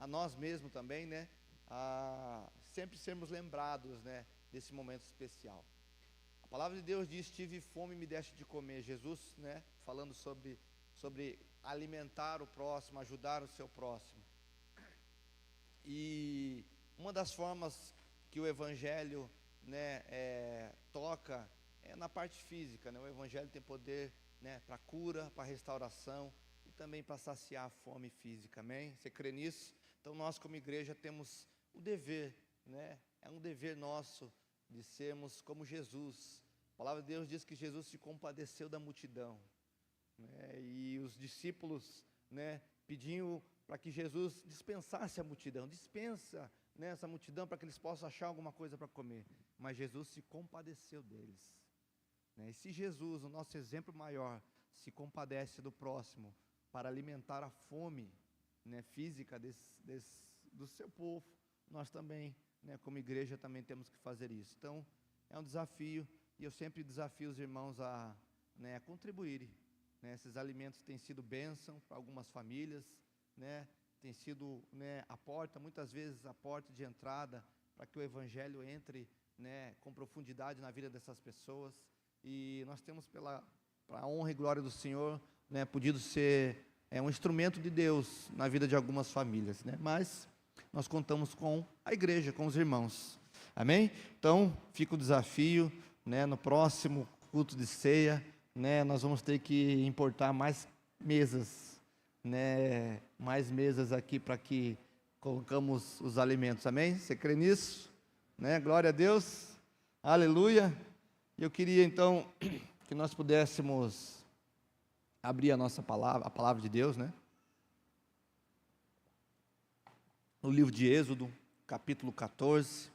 a nós mesmos também, né, a sempre sermos lembrados, né, desse momento especial. A palavra de Deus diz: tive fome e me deste de comer. Jesus, né, falando sobre alimentar o próximo, ajudar o seu próximo. E uma das formas que o Evangelho, né, toca é na parte física, né? O Evangelho tem poder, né, para cura, para restauração e também para saciar a fome física, amém? Você crê nisso? Então nós como igreja temos o dever, né? É um dever nosso de sermos como Jesus. A palavra de Deus diz que Jesus se compadeceu da multidão, né? E os discípulos, né, pediam para que Jesus dispensasse a multidão, dispensa, né, essa multidão para que eles possam achar alguma coisa para comer, mas Jesus se compadeceu deles, né? E se Jesus, o nosso exemplo maior, se compadece do próximo para alimentar a fome, né, física do seu povo, nós também, né, como igreja também temos que fazer isso. Então é um desafio, e eu sempre desafio os irmãos a, né, a contribuírem, né? Esses alimentos têm sido bênção para algumas famílias, né? Tem sido, né, a porta, muitas vezes a porta de entrada para que o Evangelho entre, né, com profundidade na vida dessas pessoas. E nós temos, para a honra e glória do Senhor, né, podido ser um instrumento de Deus na vida de algumas famílias, né? Mas nós contamos com a igreja, com os irmãos, amém? Então fica o desafio, né, no próximo culto de ceia, né, nós vamos ter que importar mais mesas, né, mais mesas aqui para que colocamos os alimentos, amém? Você crê nisso? Né? Glória a Deus, aleluia. E eu queria então que nós pudéssemos abrir a nossa palavra, a palavra de Deus, né? No livro de Êxodo, capítulo 14.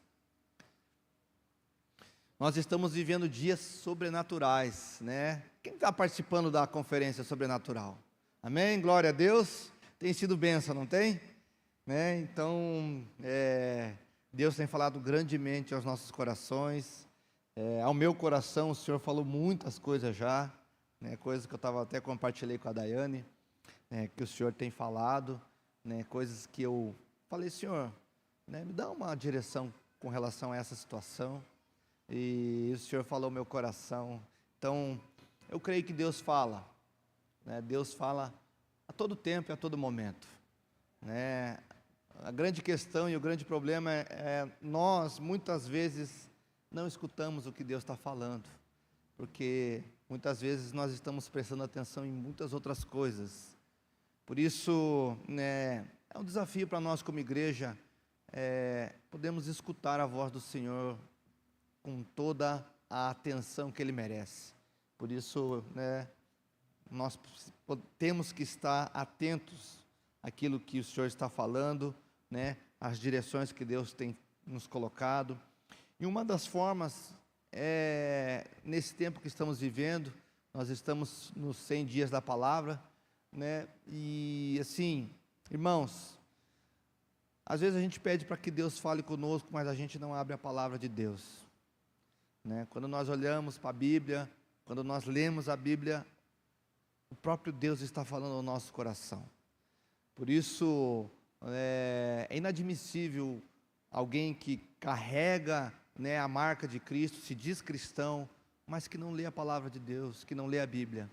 Nós estamos vivendo dias sobrenaturais, né? Quem está participando da conferência sobrenatural? Amém? Glória a Deus. Tem sido bênção, não tem? Né? Então, Deus tem falado grandemente aos nossos corações. Ao meu coração, o Senhor falou muitas coisas já, né? Coisas que eu até compartilhei com a Daiane, né? Que o Senhor tem falado, né? Coisas que eu falei: Senhor, né, me dá uma direção com relação a essa situação. E o Senhor falou ao meu coração. Então, eu creio que Deus fala, né? Deus fala a todo tempo e a todo momento, né? A grande questão e o grande problema nós, muitas vezes, não escutamos o que Deus está falando, porque muitas vezes nós estamos prestando atenção em muitas outras coisas. Por isso, né, é um desafio para nós como igreja, podemos escutar a voz do Senhor com toda a atenção que Ele merece. Por isso, né, nós temos que estar atentos àquilo que o Senhor está falando, né, às direções que Deus tem nos colocado. E uma das formas, nesse tempo que estamos vivendo, nós estamos nos 100 dias da palavra, né, e assim, irmãos, às vezes a gente pede para que Deus fale conosco, mas a gente não abre a palavra de Deus, né? Quando nós olhamos para a Bíblia, quando nós lemos a Bíblia, o próprio Deus está falando ao nosso coração. Por isso, é inadmissível alguém que carrega, né, a marca de Cristo, se diz cristão, mas que não lê a palavra de Deus, que não lê a Bíblia.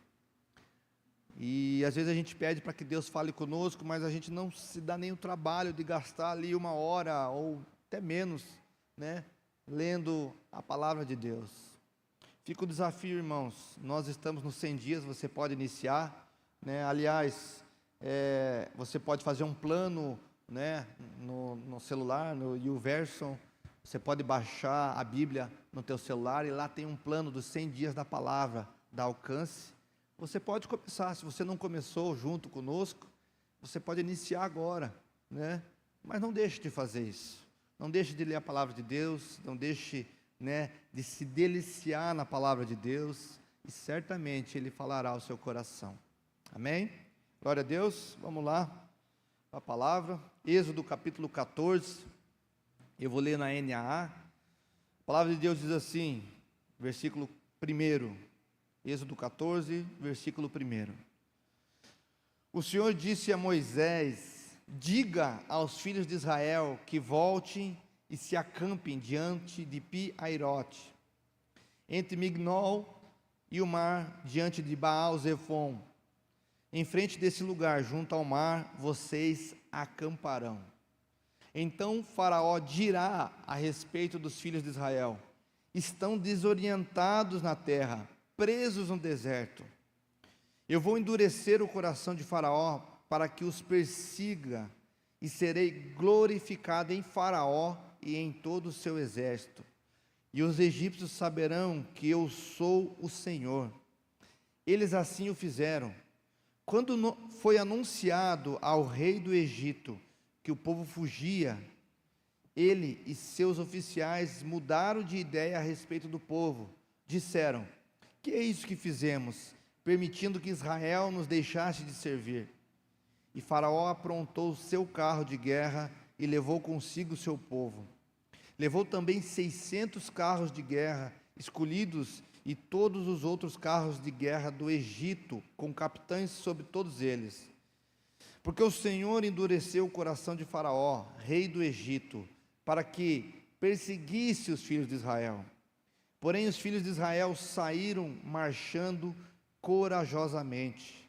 E às vezes a gente pede para que Deus fale conosco, mas a gente não se dá nem o trabalho de gastar ali 1 hora, ou até menos, né, lendo a palavra de Deus. Fica o desafio, irmãos. Nós estamos nos 100 dias, você pode iniciar, né? Aliás, você pode fazer um plano, né, no celular, no YouVersion. Você pode baixar a Bíblia no teu celular, e lá tem um plano dos 100 dias da palavra, da Alcance. Você pode começar. Se você não começou junto conosco, você pode iniciar agora, né? Mas não deixe de fazer isso. Não deixe de ler a palavra de Deus, não deixe, né, de se deliciar na palavra de Deus, e certamente Ele falará ao seu coração. Amém? Glória a Deus. Vamos lá, a palavra, Êxodo capítulo 14, eu vou ler na NAA. A palavra de Deus diz assim, versículo 1, Êxodo 14, versículo 1. O Senhor disse a Moisés: diga aos filhos de Israel que voltem e se acampem diante de Pi-Hairote, entre Mignol e o mar, diante de Baal-Zefon. Em frente desse lugar, junto ao mar, vocês acamparão. Então Faraó dirá a respeito dos filhos de Israel: estão desorientados na terra, presos no deserto. Eu vou endurecer o coração de Faraó para que os persiga, e serei glorificado em Faraó e em todo o seu exército. E os egípcios saberão que eu sou o Senhor. Eles assim o fizeram. Quando foi anunciado ao rei do Egito que o povo fugia, ele e seus oficiais mudaram de ideia a respeito do povo. Disseram: que é isso que fizemos, permitindo que Israel nos deixasse de servir? E Faraó aprontou o seu carro de guerra e levou consigo o seu povo. Levou também 600 carros de guerra escolhidos e todos os outros carros de guerra do Egito, com capitães sobre todos eles. Porque o Senhor endureceu o coração de Faraó, rei do Egito, para que perseguisse os filhos de Israel. Porém, os filhos de Israel saíram marchando corajosamente.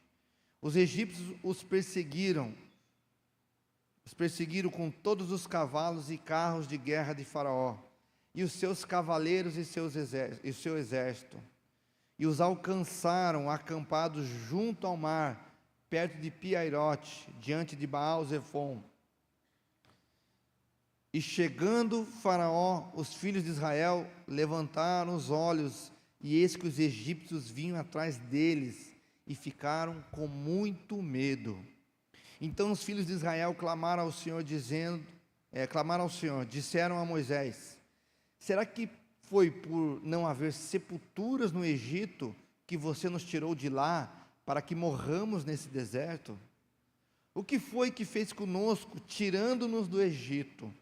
Os egípcios os perseguiram com todos os cavalos e carros de guerra de Faraó, e os seus cavaleiros e seu exército, e os alcançaram acampados junto ao mar, perto de Pi-Hairote, diante de Baal-Zefon. E chegando Faraó, os filhos de Israel levantaram os olhos, e eis que os egípcios vinham atrás deles, e ficaram com muito medo. Então os filhos de Israel clamaram ao Senhor, disseram a Moisés: será que foi por não haver sepulturas no Egito que você nos tirou de lá, para que morramos nesse deserto? O que foi que fez conosco, tirando-nos do Egito?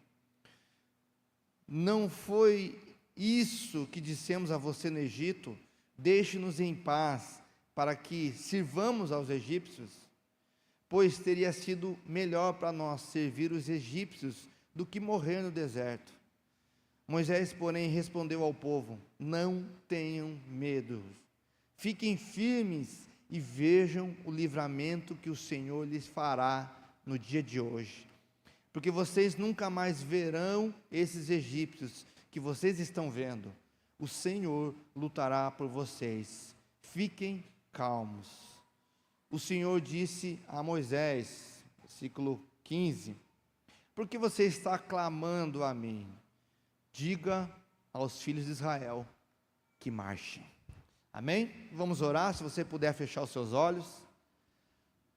Não foi isso que dissemos a você no Egito: deixe-nos em paz, para que sirvamos aos egípcios? Pois teria sido melhor para nós servir os egípcios do que morrer no deserto. Moisés, porém, respondeu ao povo: não tenham medo, fiquem firmes e vejam o livramento que o Senhor lhes fará no dia de hoje. Porque vocês nunca mais verão esses egípcios que vocês estão vendo. O Senhor lutará por vocês. Fiquem calmos. O Senhor disse a Moisés, versículo 15: por que você está clamando a mim? Diga aos filhos de Israel que marchem. Amém? Vamos orar, se você puder fechar os seus olhos.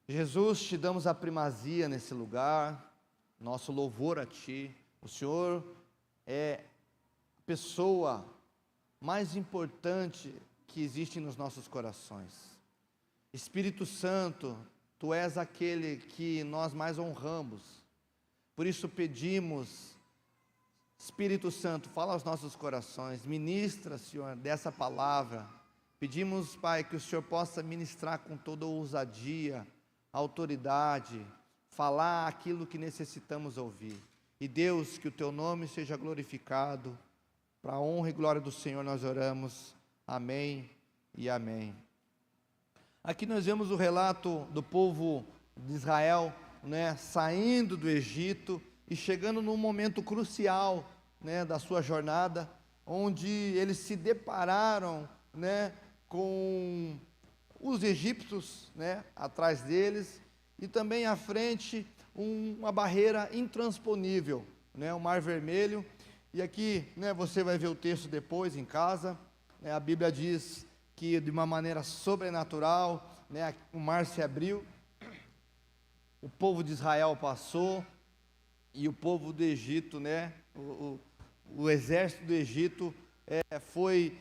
Jesus, te damos a primazia nesse lugar, nosso louvor a Ti. O Senhor é a pessoa mais importante que existe nos nossos corações. Espírito Santo, Tu és aquele que nós mais honramos. Por isso pedimos, Espírito Santo, fala aos nossos corações, ministra, Senhor, dessa palavra. Pedimos, Pai, que o Senhor possa ministrar com toda ousadia, autoridade, falar aquilo que necessitamos ouvir. E Deus, que o Teu nome seja glorificado. Para a honra e glória do Senhor nós oramos. Amém e amém. Aqui nós vemos o relato do povo de Israel, saindo do Egito e chegando num momento crucial, da sua jornada, onde eles se depararam, com os egípcios, atrás deles, e também à frente uma barreira intransponível, o Mar Vermelho. E aqui, você vai ver o texto depois em casa, a Bíblia diz que de uma maneira sobrenatural, o mar se abriu, o povo de Israel passou, e o povo do Egito, o exército do Egito foi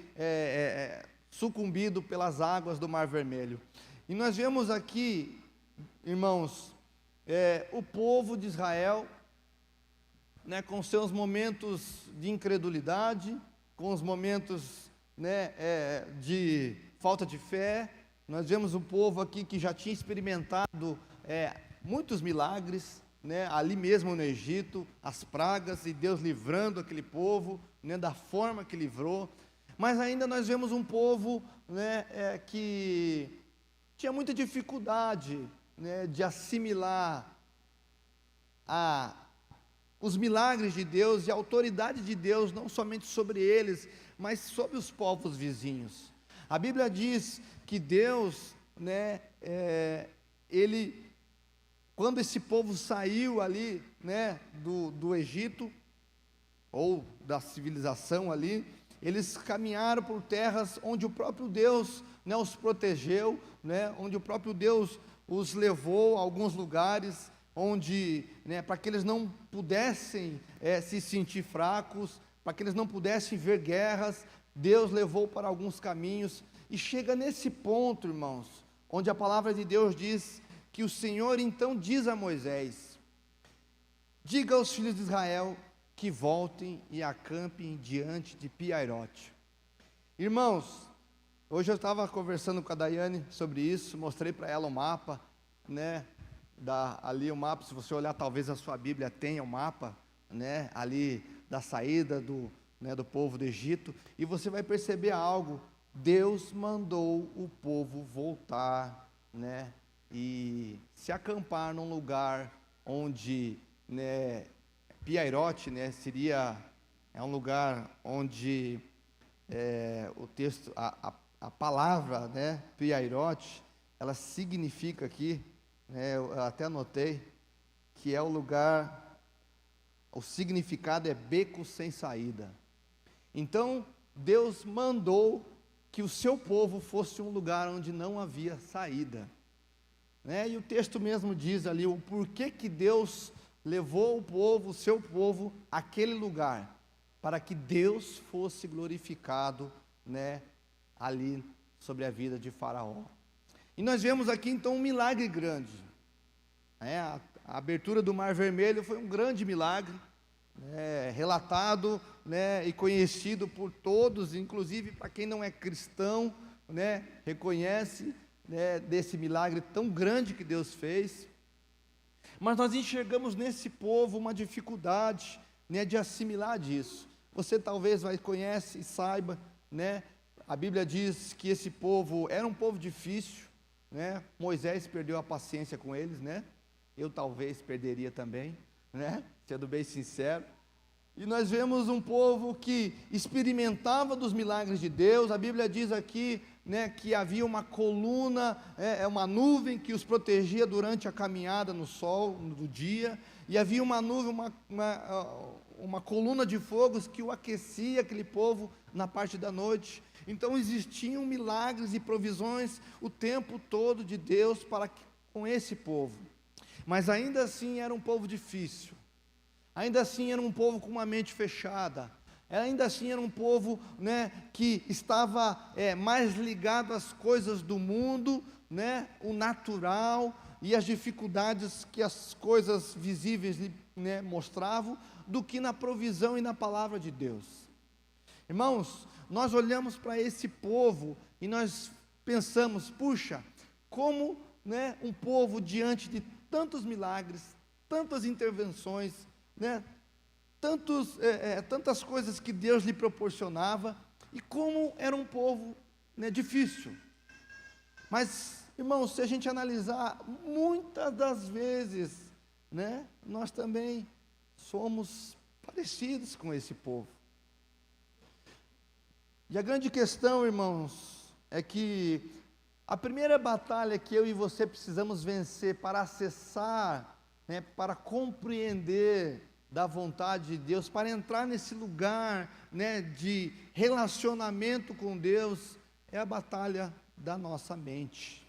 sucumbido pelas águas do Mar Vermelho. E nós vemos aqui, irmãos, o povo de Israel, com seus momentos de incredulidade, com os momentos de falta de fé. Nós vemos um povo aqui que já tinha experimentado muitos milagres, né, ali mesmo no Egito, as pragas e Deus livrando aquele povo, né, da forma que livrou. Mas ainda nós vemos um povo, né, que tinha muita dificuldade, né, de assimilar os milagres de Deus e a autoridade de Deus, não somente sobre eles, mas sobre os povos vizinhos. A Bíblia diz que Deus, né, quando esse povo saiu ali, né, do Egito, ou da civilização ali, eles caminharam por terras onde o próprio Deus, né, os protegeu, né, onde o próprio Deus os levou a alguns lugares, onde, né, para que eles não pudessem se sentir fracos, para que eles não pudessem ver guerras, Deus levou para alguns caminhos, e chega nesse ponto, irmãos, onde a palavra de Deus diz que o Senhor então diz a Moisés: diga aos filhos de Israel que voltem e acampem diante de Pi-Hahirote. Irmãos, hoje eu estava conversando com a Daiane sobre isso, mostrei para ela o mapa, né, ali o mapa, se você olhar talvez a sua Bíblia tenha o mapa, né, ali da saída do povo do Egito, e você vai perceber algo: Deus mandou o povo voltar, né, e se acampar num lugar onde, né, Pi-Hahirote, né, é um lugar onde o texto, a palavra, né, Pi-Hahirote, ela significa aqui, né, eu até anotei, que é o lugar, o significado é beco sem saída. Então, Deus mandou que o seu povo fosse um lugar onde não havia saída, né? E o texto mesmo diz ali o porquê que Deus levou o seu povo àquele lugar, para que Deus fosse glorificado, né, ali sobre a vida de Faraó. E nós vemos aqui então um milagre grande, né? A abertura do Mar Vermelho foi um grande milagre, né, relatado, né, e conhecido por todos, inclusive para quem não é cristão, né, reconhece, né, desse milagre tão grande que Deus fez. Mas nós enxergamos nesse povo uma dificuldade, né, de assimilar disso. Você talvez conhece e saiba, né, a Bíblia diz que esse povo era um povo difícil, né? Moisés perdeu a paciência com eles, né? Eu talvez perderia também, né, sendo bem sincero. E nós vemos um povo que experimentava dos milagres de Deus. A Bíblia diz aqui, né, que havia uma coluna, uma nuvem que os protegia durante a caminhada no sol, no dia, e havia uma nuvem, uma coluna de fogos que o aquecia, aquele povo, na parte da noite. Então existiam milagres e provisões o tempo todo de Deus com esse povo. Mas ainda assim era um povo difícil, ainda assim era um povo com uma mente fechada, ainda assim era um povo, né, que estava mais ligado às coisas do mundo, né, o natural e as dificuldades que as coisas visíveis, né, mostravam, do que na provisão e na palavra de Deus. Irmãos, nós olhamos para esse povo e nós pensamos: puxa, como, né, um povo diante de tantos milagres, tantas intervenções, né, tantas coisas que Deus lhe proporcionava, e como era um povo, né, difícil. Mas, irmãos, se a gente analisar, muitas das vezes, né, nós também somos parecidos com esse povo. E a grande questão, irmãos, é que a primeira batalha que eu e você precisamos vencer para acessar, né, para compreender da vontade de Deus, para entrar nesse lugar, né, de relacionamento com Deus, é a batalha da nossa mente,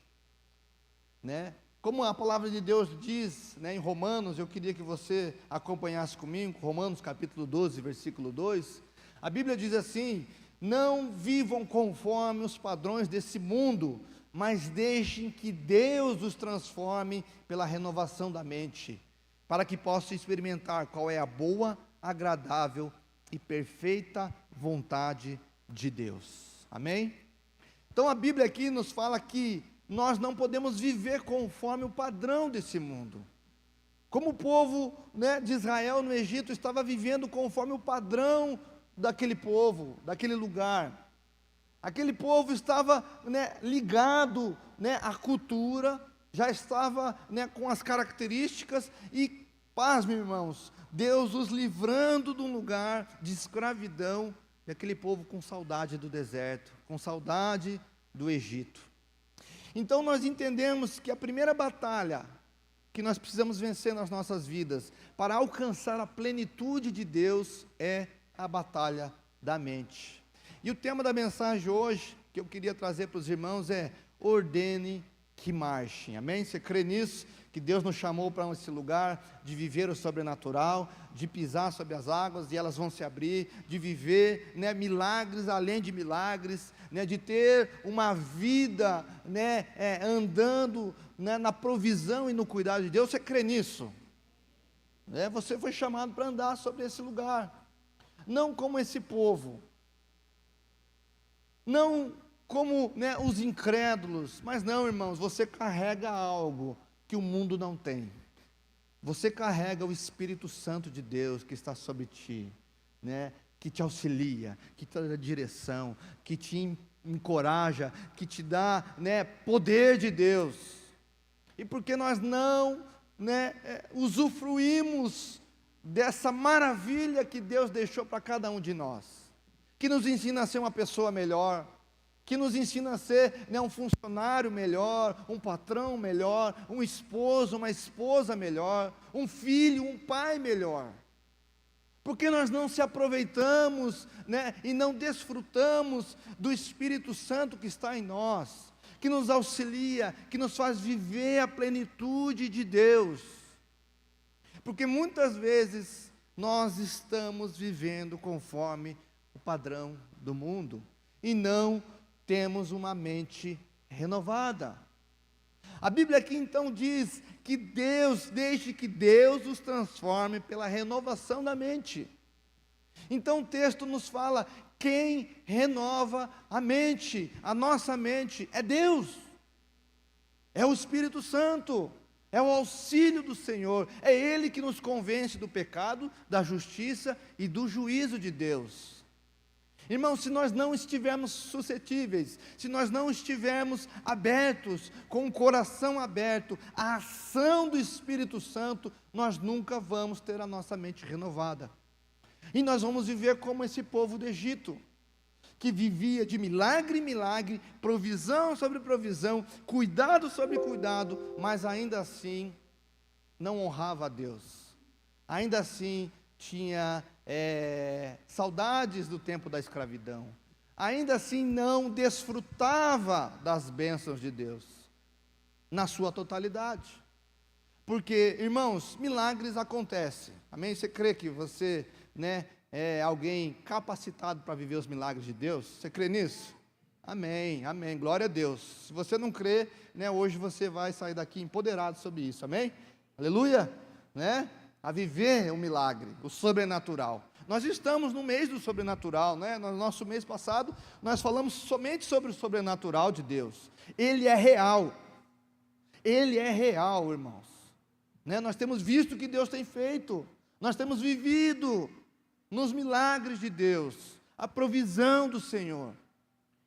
né? Como a palavra de Deus diz, né, em Romanos, eu queria que você acompanhasse comigo, Romanos capítulo 12, versículo 2, a Bíblia diz assim: não vivam conforme os padrões desse mundo, mas deixem que Deus os transforme pela renovação da mente, para que possam experimentar qual é a boa, agradável e perfeita vontade de Deus. Amém? Então a Bíblia aqui nos fala que nós não podemos viver conforme o padrão desse mundo. Como o povo, né, de Israel no Egito estava vivendo conforme o padrão daquele povo, daquele lugar. Aquele povo estava, né, ligado, né, à cultura, já estava, né, com as características e, pasme, irmãos, Deus os livrando de um lugar de escravidão, e aquele povo com saudade do deserto, com saudade do Egito. Então nós entendemos que a primeira batalha que nós precisamos vencer nas nossas vidas, para alcançar a plenitude de Deus, é a batalha da mente. E o tema da mensagem hoje, que eu queria trazer para os irmãos, é: ordene que marchem. Amém? Você crê nisso? Que Deus nos chamou para esse lugar de viver o sobrenatural, de pisar sobre as águas e elas vão se abrir, de viver, né, milagres além de milagres, né, de ter uma vida, né, andando, né, na provisão e no cuidado de Deus. Você crê nisso? Você foi chamado para andar sobre esse lugar, não como esse povo, não como, né, os incrédulos, mas não, irmãos, você carrega algo que o mundo não tem. Você carrega o Espírito Santo de Deus que está sobre ti, né, que te auxilia, que te dá direção, que te encoraja, que te dá, né, poder de Deus. E porque nós não, né, usufruímos dessa maravilha que Deus deixou para cada um de nós, que nos ensina a ser uma pessoa melhor, que nos ensina a ser, né, um funcionário melhor, um patrão melhor, um esposo, uma esposa melhor, um filho, um pai melhor. Porque nós não se aproveitamos, né, e não desfrutamos do Espírito Santo que está em nós, que nos auxilia, que nos faz viver a plenitude de Deus. Porque muitas vezes nós estamos vivendo conforme o padrão do mundo e não temos uma mente renovada. A Bíblia aqui então diz que deixe que Deus os transforme pela renovação da mente. Então o texto nos fala: quem renova a mente, a nossa mente, é Deus, é o Espírito Santo, é o auxílio do Senhor, é Ele que nos convence do pecado, da justiça e do juízo de Deus. Irmãos, se nós não estivermos suscetíveis, se nós não estivermos abertos, com o coração aberto, à ação do Espírito Santo, nós nunca vamos ter a nossa mente renovada. E nós vamos viver como esse povo do Egito, que vivia de milagre em milagre, provisão sobre provisão, cuidado sobre cuidado, mas ainda assim não honrava a Deus, ainda assim tinha saudades do tempo da escravidão, ainda assim não desfrutava das bênçãos de Deus, na sua totalidade. Porque, irmãos, milagres acontecem, amém? Você crê que você, né, é alguém capacitado para viver os milagres de Deus? Você crê nisso? Amém, amém, glória a Deus. Se você não crê, né, hoje você vai sair daqui empoderado sobre isso, amém? Aleluia, né? A viver o milagre, o sobrenatural. Nós estamos no mês do sobrenatural, né? No nosso mês passado, nós falamos somente sobre o sobrenatural de Deus. Ele é real, irmãos, né? Nós temos visto o que Deus tem feito, nós temos vivido nos milagres de Deus, a provisão do Senhor,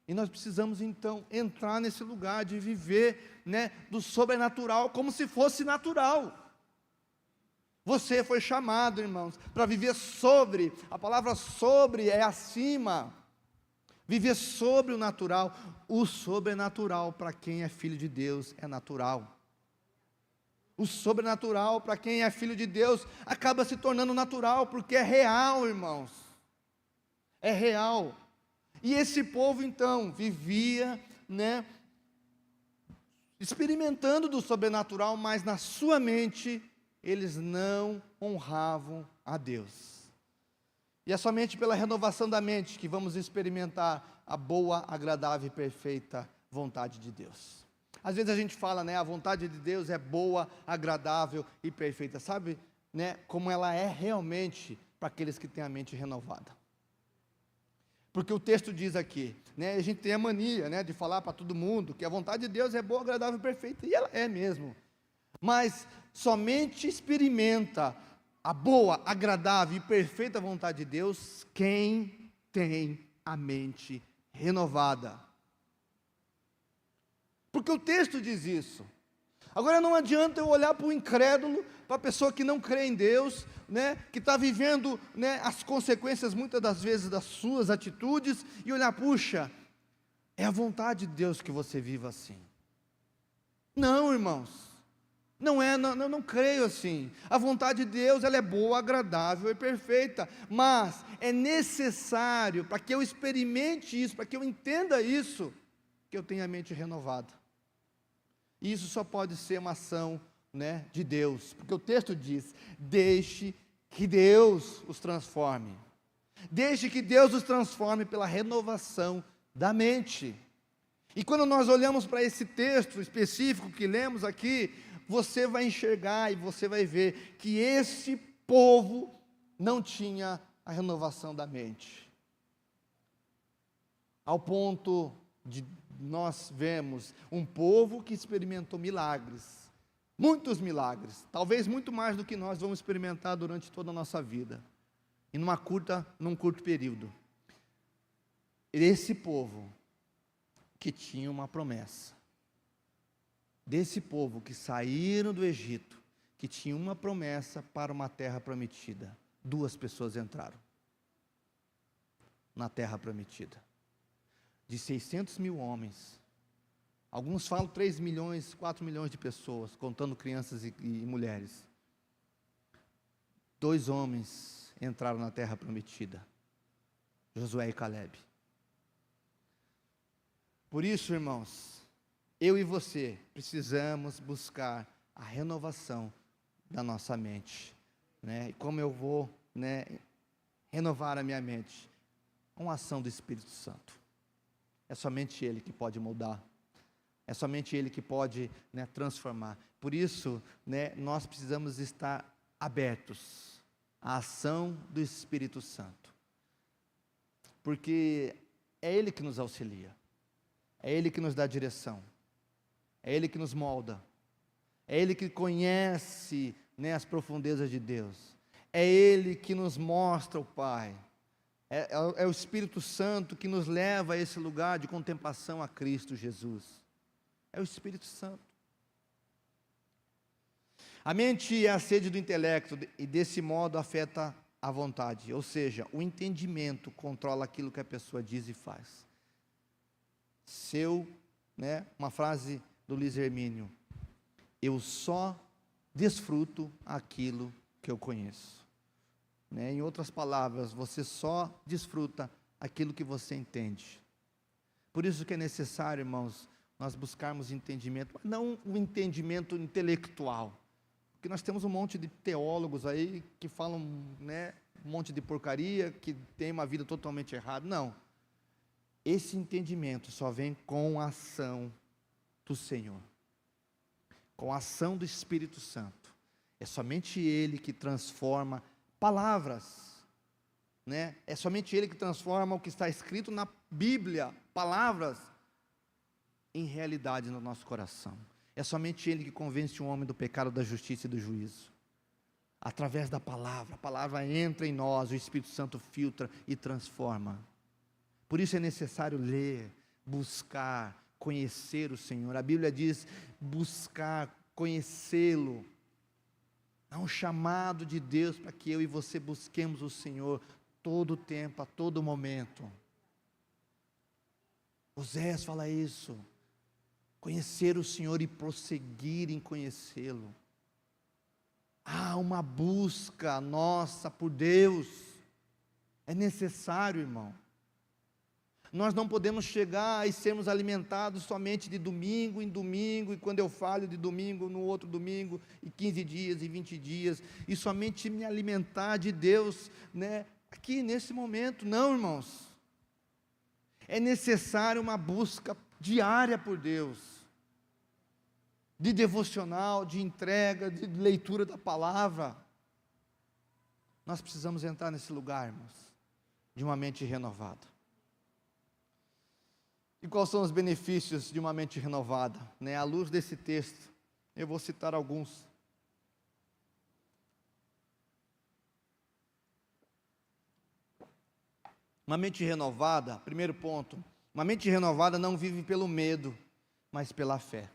e nós precisamos então entrar nesse lugar de viver, né, do sobrenatural, como se fosse natural. Você foi chamado, irmãos, para viver sobre, a palavra sobre é acima, viver sobre o natural. O sobrenatural para quem é filho de Deus é natural. O sobrenatural para quem é filho de Deus acaba se tornando natural, porque é real, irmãos, é real. E esse povo então vivia, né, experimentando do sobrenatural, mas na sua mente eles não honravam a Deus. E é somente pela renovação da mente que vamos experimentar a boa, agradável e perfeita vontade de Deus. Às vezes a gente fala, né, a vontade de Deus é boa, agradável e perfeita. Sabe, né, como ela é realmente para aqueles que têm a mente renovada. Porque o texto diz aqui, né, a gente tem a mania, né, de falar para todo mundo que a vontade de Deus é boa, agradável e perfeita. E ela é mesmo. Mas somente experimenta a boa, agradável e perfeita vontade de Deus quem tem a mente renovada. Porque o texto diz isso. Agora não adianta eu olhar para o incrédulo, para a pessoa que não crê em Deus, né, que está vivendo, né, as consequências muitas das vezes das suas atitudes, e olhar, puxa, é a vontade de Deus que você viva assim. Não, irmãos, não creio assim. A vontade de Deus, ela é boa, agradável e perfeita, mas é necessário, para que eu experimente isso, para que eu entenda isso, que eu tenha a mente renovada. E isso só pode ser uma ação, né, de Deus, porque o texto diz: deixe que Deus os transforme, deixe que Deus os transforme pela renovação da mente. E quando nós olhamos para esse texto específico que lemos aqui, você vai enxergar e você vai ver que esse povo não tinha a renovação da mente, ao ponto de nós vemos um povo que experimentou milagres, muitos milagres, talvez muito mais do que nós vamos experimentar durante toda a nossa vida, e num curto período. Esse povo que tinha uma promessa, desse povo que saíram do Egito, que tinha uma promessa para uma terra prometida, 2 pessoas entraram na terra prometida. De 600 mil homens, alguns falam 3 milhões, 4 milhões de pessoas, contando crianças e mulheres. 2 homens entraram na terra prometida, Josué e Calebe. Por isso, irmãos, eu e você precisamos buscar a renovação da nossa mente, né? E como eu vou, né, renovar a minha mente? Uma ação do Espírito Santo. É somente Ele que pode moldar, é somente Ele que pode, né, transformar. Por isso, né, nós precisamos estar abertos à ação do Espírito Santo, porque é Ele que nos auxilia, é Ele que nos dá direção, é Ele que nos molda, é Ele que conhece, né, as profundezas de Deus, é Ele que nos mostra o Pai. É o Espírito Santo que nos leva a esse lugar de contemplação a Cristo Jesus. É o Espírito Santo. A mente é a sede do intelecto e desse modo afeta a vontade, ou seja, o entendimento controla aquilo que a pessoa diz e faz. Uma frase do Luiz Hermínio: eu só desfruto aquilo que eu conheço. Em outras palavras, você só desfruta aquilo que você entende. Por isso que é necessário, irmãos, nós buscarmos entendimento, mas não um entendimento intelectual, porque nós temos um monte de teólogos aí que falam, né, um monte de porcaria, que tem uma vida totalmente errada. Não, esse entendimento só vem com a ação do Senhor, com a ação do Espírito Santo. É somente Ele que transforma palavras, né? É somente Ele que transforma o que está escrito na Bíblia, palavras, em realidade no nosso coração. É somente Ele que convence o homem do pecado, da justiça e do juízo. Através da palavra, a palavra entra em nós, o Espírito Santo filtra e transforma. Por isso é necessário ler, buscar, conhecer o Senhor. A Bíblia diz: buscar, conhecê-lo. Há um chamado de Deus para que eu e você busquemos o Senhor todo o tempo, a todo momento. Oséias fala isso: conhecer o Senhor e prosseguir em conhecê-lo. Há uma busca nossa por Deus, é necessário, irmão. Nós não podemos chegar e sermos alimentados somente de domingo em domingo, e quando eu falho de domingo, no outro domingo, e 15 dias, e 20 dias, e somente me alimentar de Deus, né, aqui nesse momento. Não, irmãos. É necessário uma busca diária por Deus, de devocional, de entrega, de leitura da palavra. Nós precisamos entrar nesse lugar, irmãos, de uma mente renovada. E quais são os benefícios de uma mente renovada? À luz desse texto, eu vou citar alguns. Uma mente renovada, primeiro ponto, uma mente renovada não vive pelo medo, mas pela fé.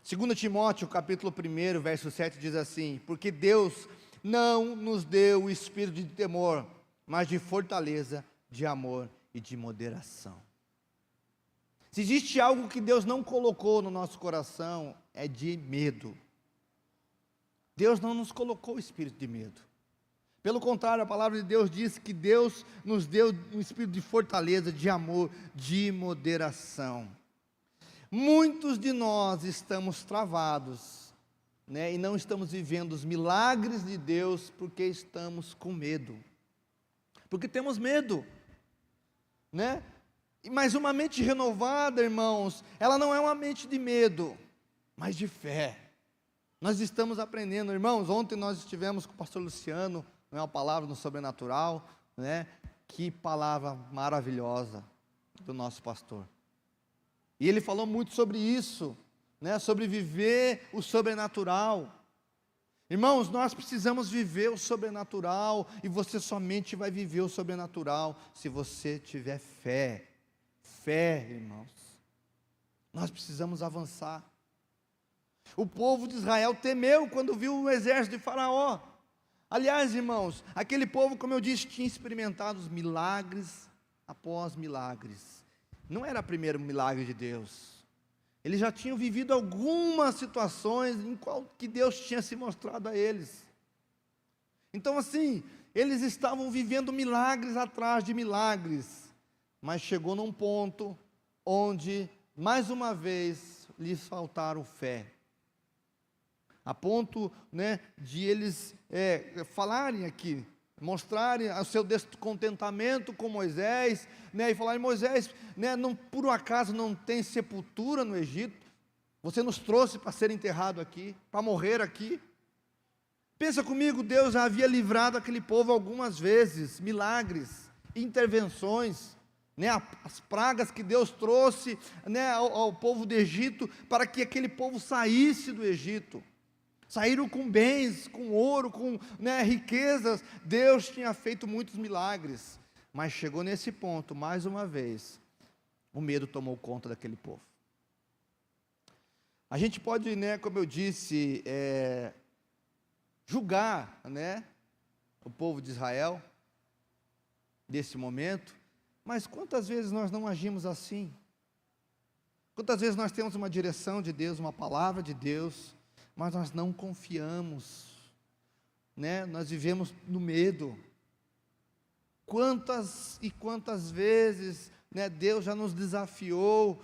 2 Timóteo, capítulo 1, verso 7 diz assim: porque Deus não nos deu o espírito de temor, mas de fortaleza, de amor e de moderação. Se existe algo que Deus não colocou no nosso coração, é de medo. Deus não nos colocou o espírito de medo. Pelo contrário, a palavra de Deus diz que Deus nos deu um espírito de fortaleza, de amor, de moderação. Muitos de nós estamos travados, e não estamos vivendo os milagres de Deus porque estamos com medo. Porque temos medo, Mas uma mente renovada, irmãos, ela não é uma mente de medo, mas de fé. Nós estamos aprendendo, irmãos. Ontem nós estivemos com o pastor Luciano, uma palavra no sobrenatural, Que palavra maravilhosa do nosso pastor. E ele falou muito sobre isso, sobre viver o sobrenatural. Irmãos, nós precisamos viver o sobrenatural, e você somente vai viver o sobrenatural se você tiver fé. Fé, irmãos. Nós precisamos avançar. O povo de Israel temeu quando viu o exército de Faraó. Aliás, irmãos, aquele povo, como eu disse, tinha experimentado os milagres após milagres. Não era o primeiro milagre de Deus. Eles já tinham vivido algumas situações em qual que Deus tinha se mostrado a eles. Então, assim, eles estavam vivendo milagres atrás de milagres. Mas chegou num ponto onde, mais uma vez, lhes faltaram fé. A ponto, de eles falarem aqui, mostrarem o seu descontentamento com Moisés, e falarem: Moisés, não, por um acaso não tem sepultura no Egito? Você nos trouxe para ser enterrado aqui, para morrer aqui. Pensa comigo, Deus já havia livrado aquele povo algumas vezes, milagres, intervenções, as pragas que Deus trouxe, ao povo do Egito, para que aquele povo saísse do Egito. Saíram com bens, com ouro, com riquezas. Deus tinha feito muitos milagres, mas chegou nesse ponto, mais uma vez, o medo tomou conta daquele povo. A gente pode, como eu disse, julgar, o povo de Israel, nesse momento, mas quantas vezes nós não agimos assim? Quantas vezes nós temos uma direção de Deus, uma palavra de Deus, mas nós não confiamos, nós vivemos no medo. Quantas e quantas vezes, Deus já nos desafiou,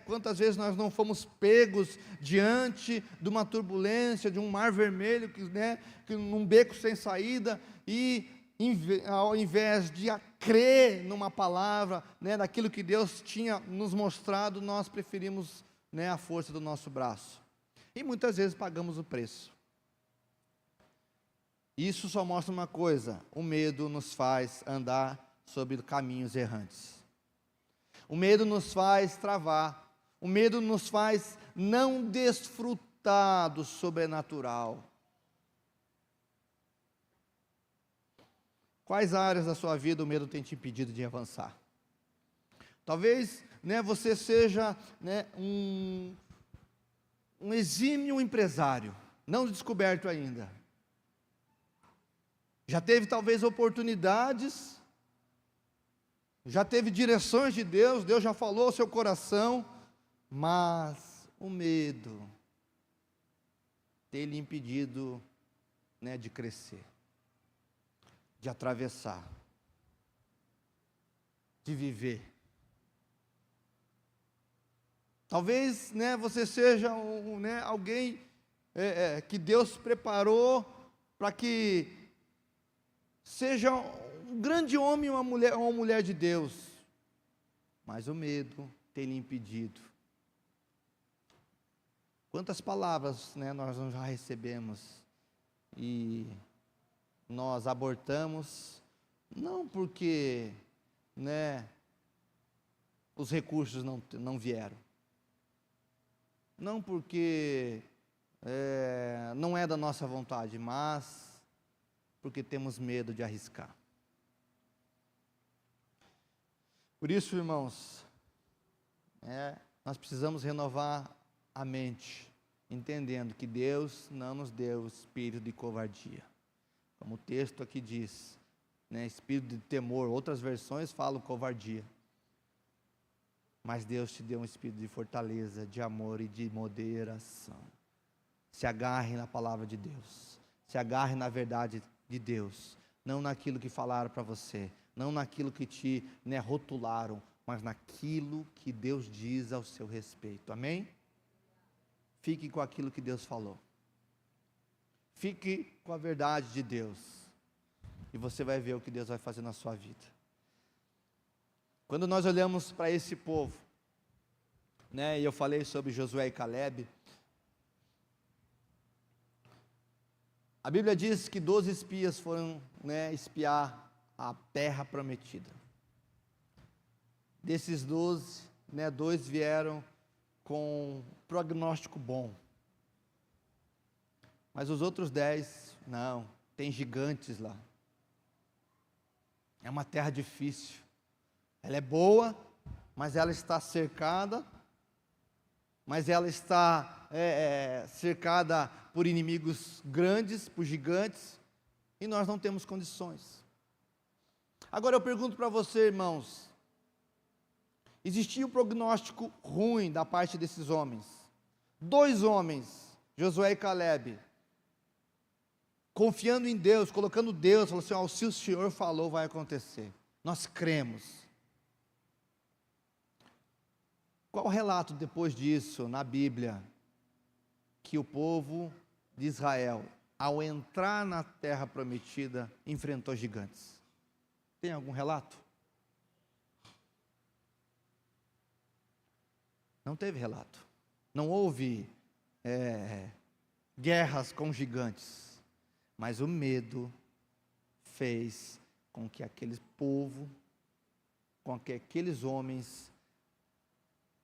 quantas vezes nós não fomos pegos diante de uma turbulência, de um mar vermelho, que num beco sem saída, e ao invés de crer numa palavra, daquilo que Deus tinha nos mostrado, nós preferimos, a força do nosso braço. E muitas vezes pagamos o preço. Isso só mostra uma coisa: o medo nos faz andar sobre caminhos errantes. O medo nos faz travar. O medo nos faz não desfrutar do sobrenatural. Quais áreas da sua vida o medo tem te impedido de avançar? Talvez, você seja, um exímio empresário, não descoberto ainda. Já teve talvez oportunidades, já teve direções de Deus, Deus já falou ao seu coração, mas o medo tem lhe impedido, de crescer, de atravessar, de viver. Talvez, você seja alguém que Deus preparou para que seja um grande homem ou uma mulher de Deus, mas o medo tem lhe impedido. Quantas palavras, nós já recebemos e nós abortamos, não porque, os recursos não vieram, não porque não é da nossa vontade, mas porque temos medo de arriscar. Por isso, irmãos, nós precisamos renovar a mente, entendendo que Deus não nos deu espírito de covardia. Como o texto aqui diz, espírito de temor, outras versões falam covardia. Mas Deus te deu um espírito de fortaleza, de amor e de moderação. Se agarre na palavra de Deus, se agarre na verdade de Deus, não naquilo que falaram para você, não naquilo que te rotularam, mas naquilo que Deus diz ao seu respeito, amém? Fique com aquilo que Deus falou, fique com a verdade de Deus, e você vai ver o que Deus vai fazer na sua vida. Quando nós olhamos para esse povo, e eu falei sobre Josué e Calebe, a Bíblia diz que 12 espias foram espiar a terra prometida. Desses 12, 2 vieram com prognóstico bom. Mas os outros 10, não, tem gigantes lá. É uma terra difícil. Ela é boa, mas ela está cercada, cercada por inimigos grandes, por gigantes, e nós não temos condições. Agora eu pergunto para você, irmãos, existia um prognóstico ruim da parte desses homens, 2 homens, Josué e Calebe, confiando em Deus, colocando Deus, falou assim, se o Senhor falou, vai acontecer, nós cremos. Qual o relato depois disso na Bíblia? Que o povo de Israel, ao entrar na terra prometida, enfrentou gigantes. Tem algum relato? Não teve relato. Não houve guerras com gigantes. Mas o medo fez com que aquele povo, com que aqueles homens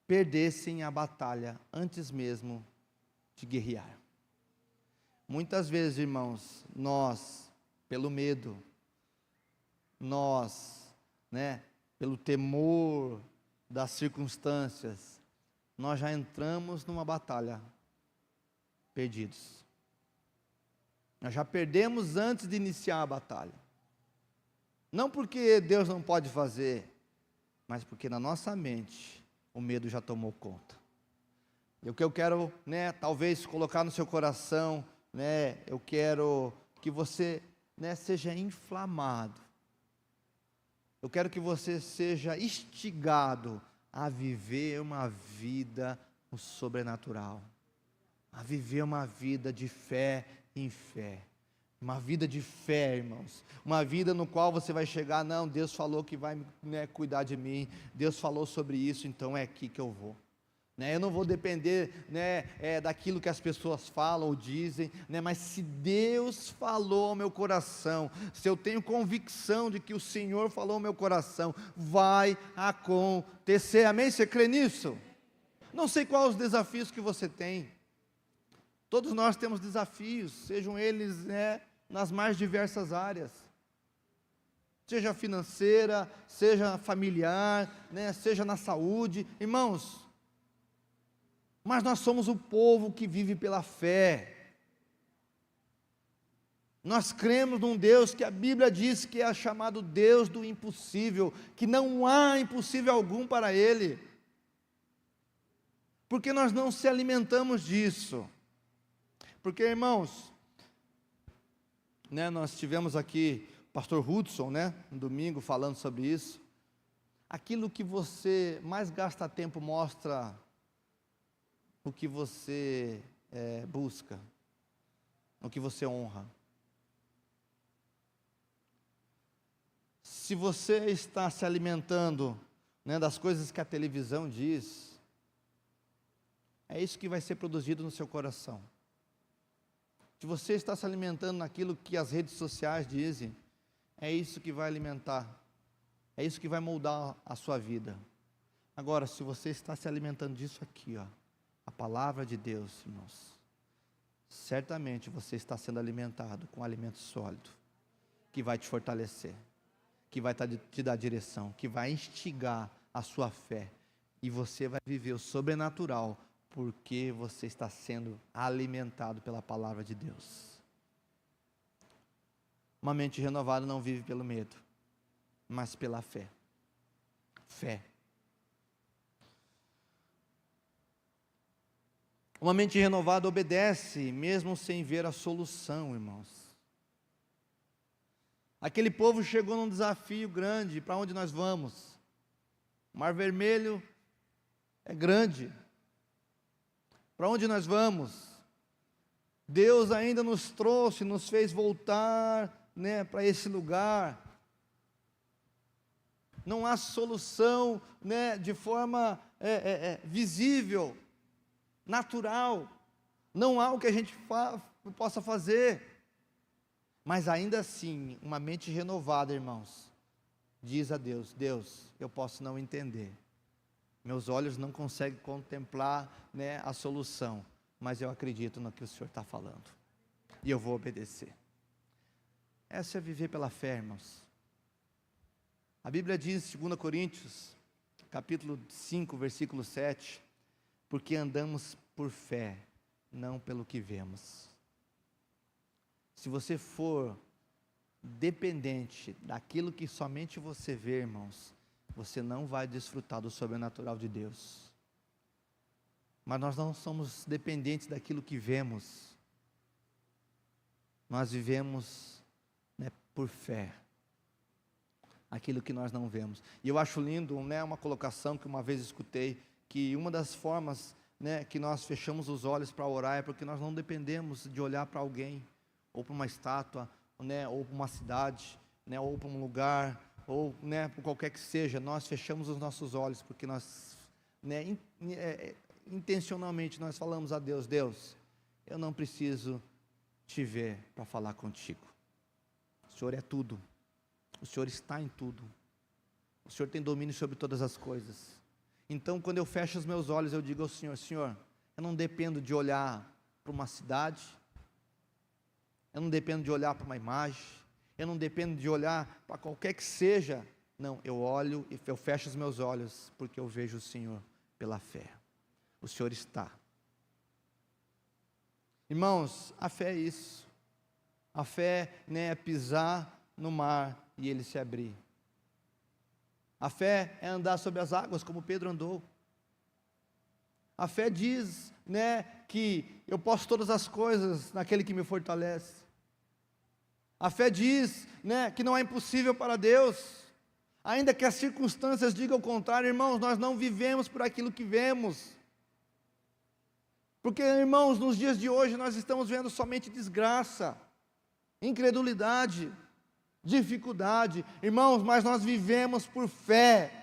perdessem a batalha antes mesmo de guerrear. Muitas vezes, irmãos, nós, pelo medo, pelo temor das circunstâncias, nós já entramos numa batalha perdidos. Nós já perdemos antes de iniciar a batalha. Não porque Deus não pode fazer, mas porque na nossa mente o medo já tomou conta. E o que eu quero, talvez colocar no seu coração, eu quero que você, seja inflamado. Eu quero que você seja instigado a viver uma vida no sobrenatural, a viver uma vida de fé em fé. Uma vida de fé, irmãos, uma vida no qual você vai chegar, não, Deus falou que vai cuidar de mim, Deus falou sobre isso, então é aqui que eu vou. Eu não vou depender daquilo que as pessoas falam ou dizem, mas se Deus falou ao meu coração, se eu tenho convicção de que o Senhor falou ao meu coração, vai acontecer, amém? Você crê nisso? Não sei quais os desafios que você tem, todos nós temos desafios, sejam eles nas mais diversas áreas, seja financeira, seja familiar, seja na saúde, irmãos, mas nós somos o povo que vive pela fé, nós cremos num Deus que a Bíblia diz que é chamado Deus do impossível, que não há impossível algum para Ele, porque nós não se alimentamos disso, porque irmãos, nós tivemos aqui o pastor Hudson, no domingo, falando sobre isso. Aquilo que você mais gasta tempo mostra o que você busca, o que você honra. Se você está se alimentando das coisas que a televisão diz, é isso que vai ser produzido no seu coração. Se você está se alimentando naquilo que as redes sociais dizem, é isso que vai alimentar, é isso que vai moldar a sua vida. Agora, se você está se alimentando disso aqui, a palavra de Deus, irmãos, certamente você está sendo alimentado com alimento sólido, que vai te fortalecer, que vai te dar direção, que vai instigar a sua fé. E você vai viver o sobrenatural, porque você está sendo alimentado pela palavra de Deus. Uma mente renovada não vive pelo medo, mas pela fé. Fé. Uma mente renovada obedece, mesmo sem ver a solução, irmãos. Aquele povo chegou num desafio grande. Para onde nós vamos? O Mar Vermelho é grande. Para onde nós vamos? Deus ainda nos trouxe, nos fez voltar, para esse lugar. Não há solução, de forma visível, natural. Não há o que a gente possa fazer. Mas ainda assim, uma mente renovada, irmãos, diz a Deus: Deus, eu posso não entender, meus olhos não conseguem contemplar, a solução, mas eu acredito no que o Senhor está falando, e eu vou obedecer. Essa é viver pela fé, irmãos. A Bíblia diz, 2 Coríntios, capítulo 5, versículo 7, porque andamos por fé, não pelo que vemos. Se você for dependente daquilo que somente você vê, irmãos, você não vai desfrutar do sobrenatural de Deus. Mas nós não somos dependentes daquilo que vemos. Nós vivemos, por fé, aquilo que nós não vemos. E eu acho lindo, uma colocação que uma vez escutei, que uma das formas, que nós fechamos os olhos para orar é porque nós não dependemos de olhar para alguém, ou para uma estátua, ou para uma cidade, ou para um lugar, ou por qualquer que seja. Nós fechamos os nossos olhos porque nós, intencionalmente nós falamos a Deus: Deus, eu não preciso te ver para falar contigo. O Senhor é tudo, o Senhor está em tudo, o Senhor tem domínio sobre todas as coisas. Então, quando eu fecho os meus olhos, eu digo ao Senhor: Senhor, eu não dependo de olhar para uma cidade, eu não dependo de olhar para uma imagem, eu não dependo de olhar para qualquer que seja. Não, eu olho e eu fecho os meus olhos, porque eu vejo o Senhor pela fé. O Senhor está. Irmãos, a fé é isso. A fé, é pisar no mar e ele se abrir. A fé é andar sobre as águas, como Pedro andou. A fé diz, que eu posso todas as coisas naquele que me fortalece. A fé diz, que não é impossível para Deus, ainda que as circunstâncias digam o contrário. Irmãos, nós não vivemos por aquilo que vemos, porque, irmãos, nos dias de hoje nós estamos vendo somente desgraça, incredulidade, dificuldade, irmãos, mas nós vivemos por fé.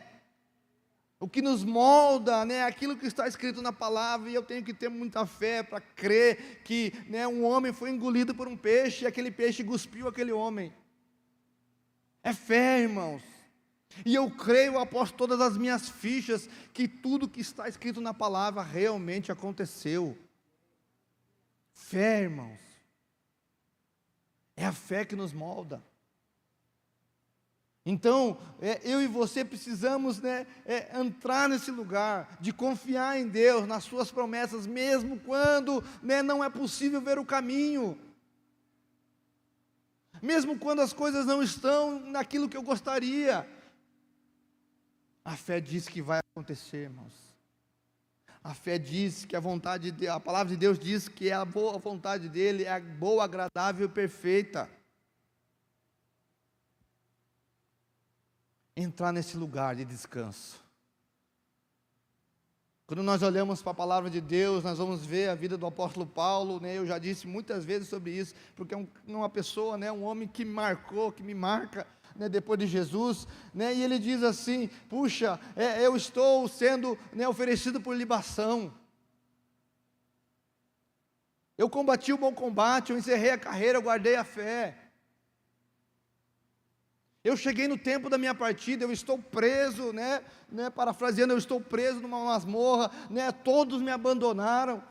O que nos molda, é aquilo que está escrito na palavra, e eu tenho que ter muita fé para crer que, um homem foi engolido por um peixe, e aquele peixe cuspiu aquele homem. É fé, irmãos. E eu creio, eu aposto todas as minhas fichas, que tudo que está escrito na palavra realmente aconteceu. Fé, irmãos. É a fé que nos molda. Então, eu e você precisamos, entrar nesse lugar de confiar em Deus, nas suas promessas, mesmo quando, não é possível ver o caminho, mesmo quando as coisas não estão naquilo que eu gostaria. A fé diz que vai acontecer, irmãos. A fé diz que a palavra de Deus diz que a boa vontade dele é boa, agradável e perfeita. Entrar nesse lugar de descanso. Quando nós olhamos para a palavra de Deus, nós vamos ver a vida do apóstolo Paulo, eu já disse muitas vezes sobre isso, porque é uma pessoa, um homem que marcou, que me marca, depois de Jesus, e ele diz assim: puxa, eu estou sendo, oferecido por libação, eu combati o bom combate, eu encerrei a carreira, eu guardei a fé. Eu cheguei no tempo da minha partida, eu estou preso, parafraseando, eu estou preso numa masmorra, todos me abandonaram,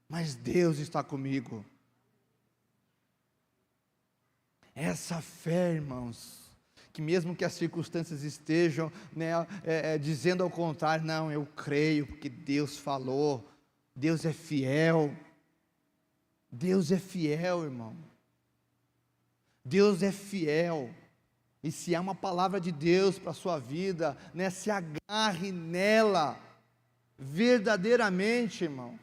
mas Deus está comigo. Essa fé, irmãos, que mesmo que as circunstâncias estejam, né, dizendo ao contrário, não, eu creio, porque Deus falou, Deus é fiel. Deus é fiel, irmão. Deus é fiel. E se há uma palavra de Deus para a sua vida, né, se agarre nela, verdadeiramente, irmão.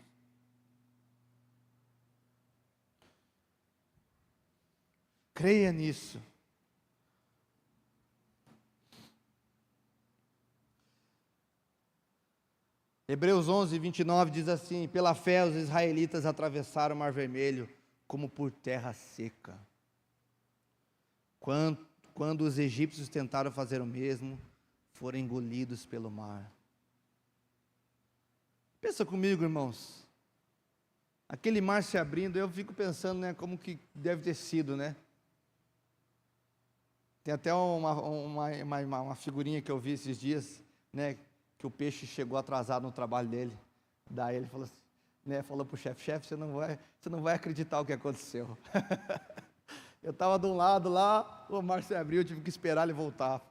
Creia nisso. Hebreus 11, 29 diz assim: pela fé os israelitas atravessaram o Mar Vermelho como por terra seca. Quando os egípcios tentaram fazer o mesmo, foram engolidos pelo mar. Pensa comigo, irmãos. Aquele mar se abrindo, eu fico pensando, né, como que deve ter sido, né? Tem até uma figurinha que eu vi esses dias, né, que o peixe chegou atrasado no trabalho dele. Daí ele falou assim, né, falou para o chefe, você não vai acreditar o que aconteceu. Eu estava de um lado lá, o mar se abriu, eu tive que esperar ele voltar.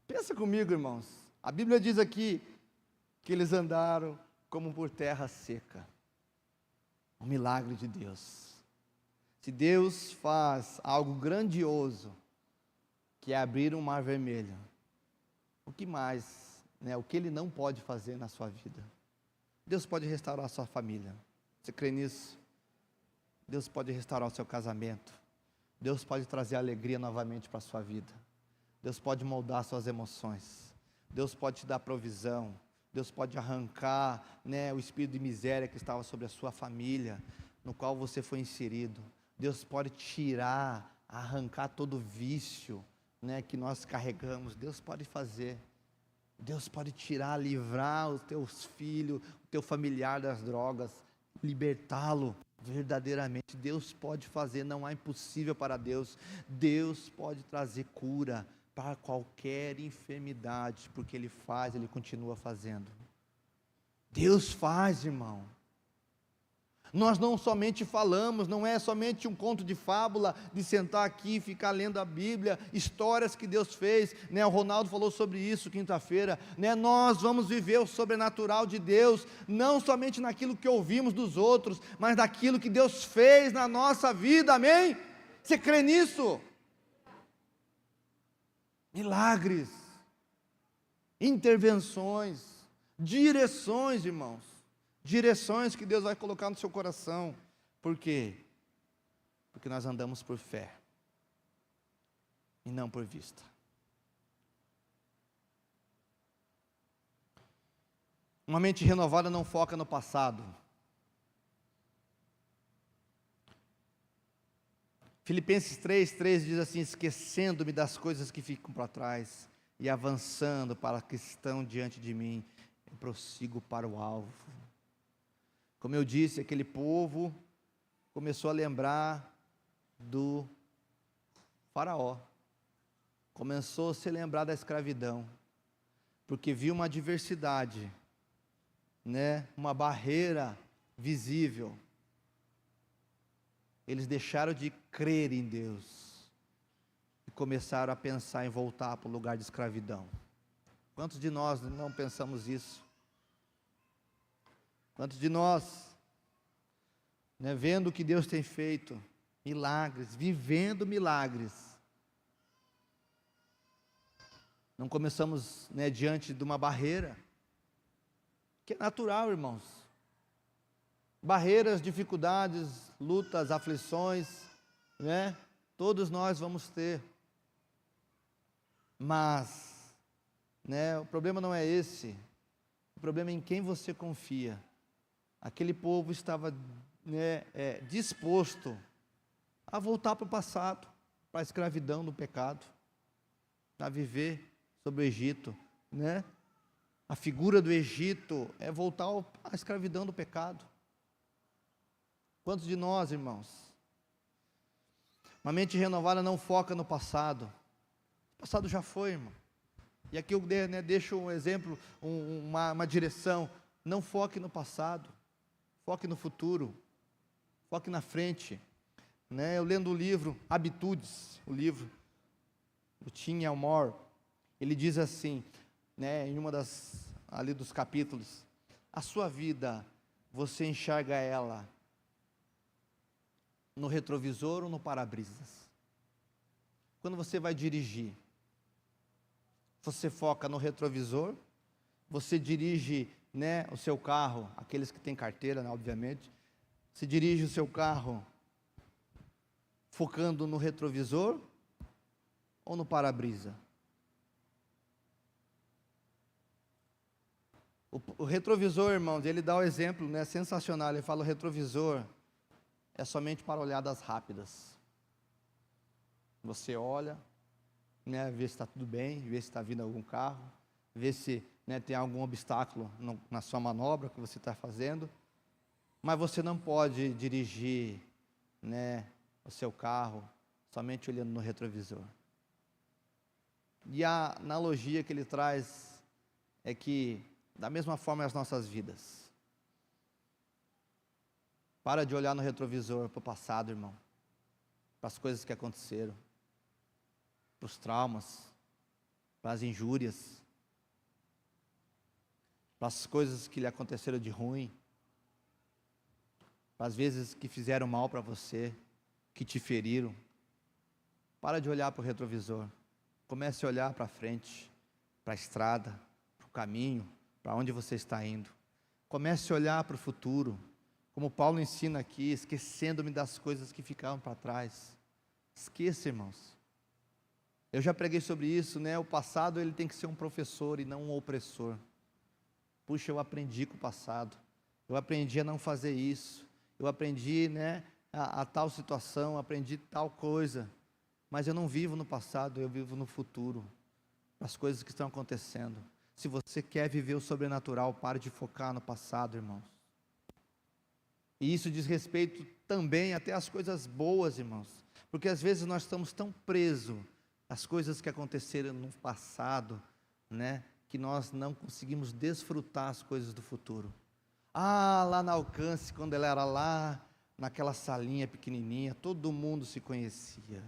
Pensa comigo, irmãos. A Bíblia diz aqui que eles andaram como por terra seca. Um milagre de Deus. Se Deus faz algo grandioso, que é abrir um mar vermelho, o que mais, né, o que Ele não pode fazer na sua vida? Deus pode restaurar a sua família. Você crê nisso? Deus pode restaurar o seu casamento. Deus pode trazer alegria novamente para a sua vida. Deus pode moldar suas emoções. Deus pode te dar provisão. Deus pode arrancar, né, o espírito de miséria que estava sobre a sua família, no qual você foi inserido. Deus pode tirar, arrancar todo vício, né, que nós carregamos. Deus pode fazer. Deus pode tirar, livrar os teus filhos, o teu familiar das drogas, libertá-lo verdadeiramente. Deus pode fazer, não há impossível para Deus. Deus pode trazer cura para qualquer enfermidade, porque Ele faz, Ele continua fazendo. Deus faz, irmão. Nós não somente falamos, não é somente um conto de fábula, de sentar aqui e ficar lendo a Bíblia, histórias que Deus fez, né? O Ronaldo falou sobre isso quinta-feira, né? Nós vamos viver o sobrenatural de Deus, não somente naquilo que ouvimos dos outros, mas naquilo que Deus fez na nossa vida, amém? Você crê nisso? Milagres, intervenções, direções, irmãos. Direções que Deus vai colocar no seu coração. Por quê? Porque nós andamos por fé e não por vista. Uma mente renovada não foca no passado. Filipenses 3:3 diz assim: esquecendo-me das coisas que ficam para trás e avançando para as que estão diante de mim, eu prossigo para o alvo. Como eu disse, aquele povo começou a lembrar do faraó, começou a se lembrar da escravidão, porque viu uma adversidade, né, uma barreira visível. Eles deixaram de crer em Deus e começaram a pensar em voltar para o lugar de escravidão. Quantos de nós não pensamos isso? Quantos de nós, né, vendo o que Deus tem feito, milagres, vivendo milagres, não começamos, né, diante de uma barreira, que é natural, irmãos. Barreiras, dificuldades, lutas, aflições, né, todos nós vamos ter. Mas, né, o problema não é esse, o problema é em quem você confia. Aquele povo estava, né, disposto a voltar para o passado, para a escravidão do pecado, a viver sobre o Egito, né? A figura do Egito é voltar à escravidão do pecado. Quantos de nós, irmãos? Uma mente renovada não foca no passado. O passado já foi, irmão. E aqui eu, né, deixo um exemplo, uma direção. Não foque no passado. Foque no futuro, foque na frente. né? Eu lendo o livro Habitudes, o livro do Tim Elmore, ele diz assim, né, em uma ali dos capítulos: a sua vida, você enxerga ela no retrovisor ou no para-brisas? Quando você vai dirigir, você foca no retrovisor? Você dirige, né, o seu carro, aqueles que têm carteira, né, obviamente, você dirige o seu carro focando no retrovisor ou no para-brisa? O retrovisor, irmãos, ele dá o exemplo, né, sensacional. Ele fala: o retrovisor é somente para olhadas rápidas. Você olha, né, vê se está tudo bem, vê se está vindo algum carro, vê se, né, tem algum obstáculo na sua manobra que você está fazendo. Mas você não pode dirigir, né, o seu carro somente olhando no retrovisor. E a analogia que ele traz é que, da mesma forma, as nossas vidas. Para de olhar no retrovisor para o passado, irmão, para as coisas que aconteceram, para os traumas, para as injúrias, para as coisas que lhe aconteceram de ruim, para as vezes que fizeram mal para você, que te feriram. Para de olhar para o retrovisor, comece a olhar para frente, para a estrada, para o caminho, para onde você está indo. Comece a olhar para o futuro, como Paulo ensina aqui: esquecendo-me das coisas que ficaram para trás. Esqueça, irmãos. Eu já preguei sobre isso, né? O passado, ele tem que ser um professor e não um opressor. Puxa, eu aprendi com o passado, eu aprendi a não fazer isso, eu aprendi, né, a tal situação, aprendi tal coisa, mas eu não vivo no passado, eu vivo no futuro, as coisas que estão acontecendo. Se você quer viver o sobrenatural, pare de focar no passado, irmãos. E isso diz respeito também até às coisas boas, irmãos, porque às vezes nós estamos tão presos às coisas que aconteceram no passado, né, que nós não conseguimos desfrutar as coisas do futuro. Lá na Alcance, quando ela era lá, naquela salinha pequenininha, todo mundo se conhecia.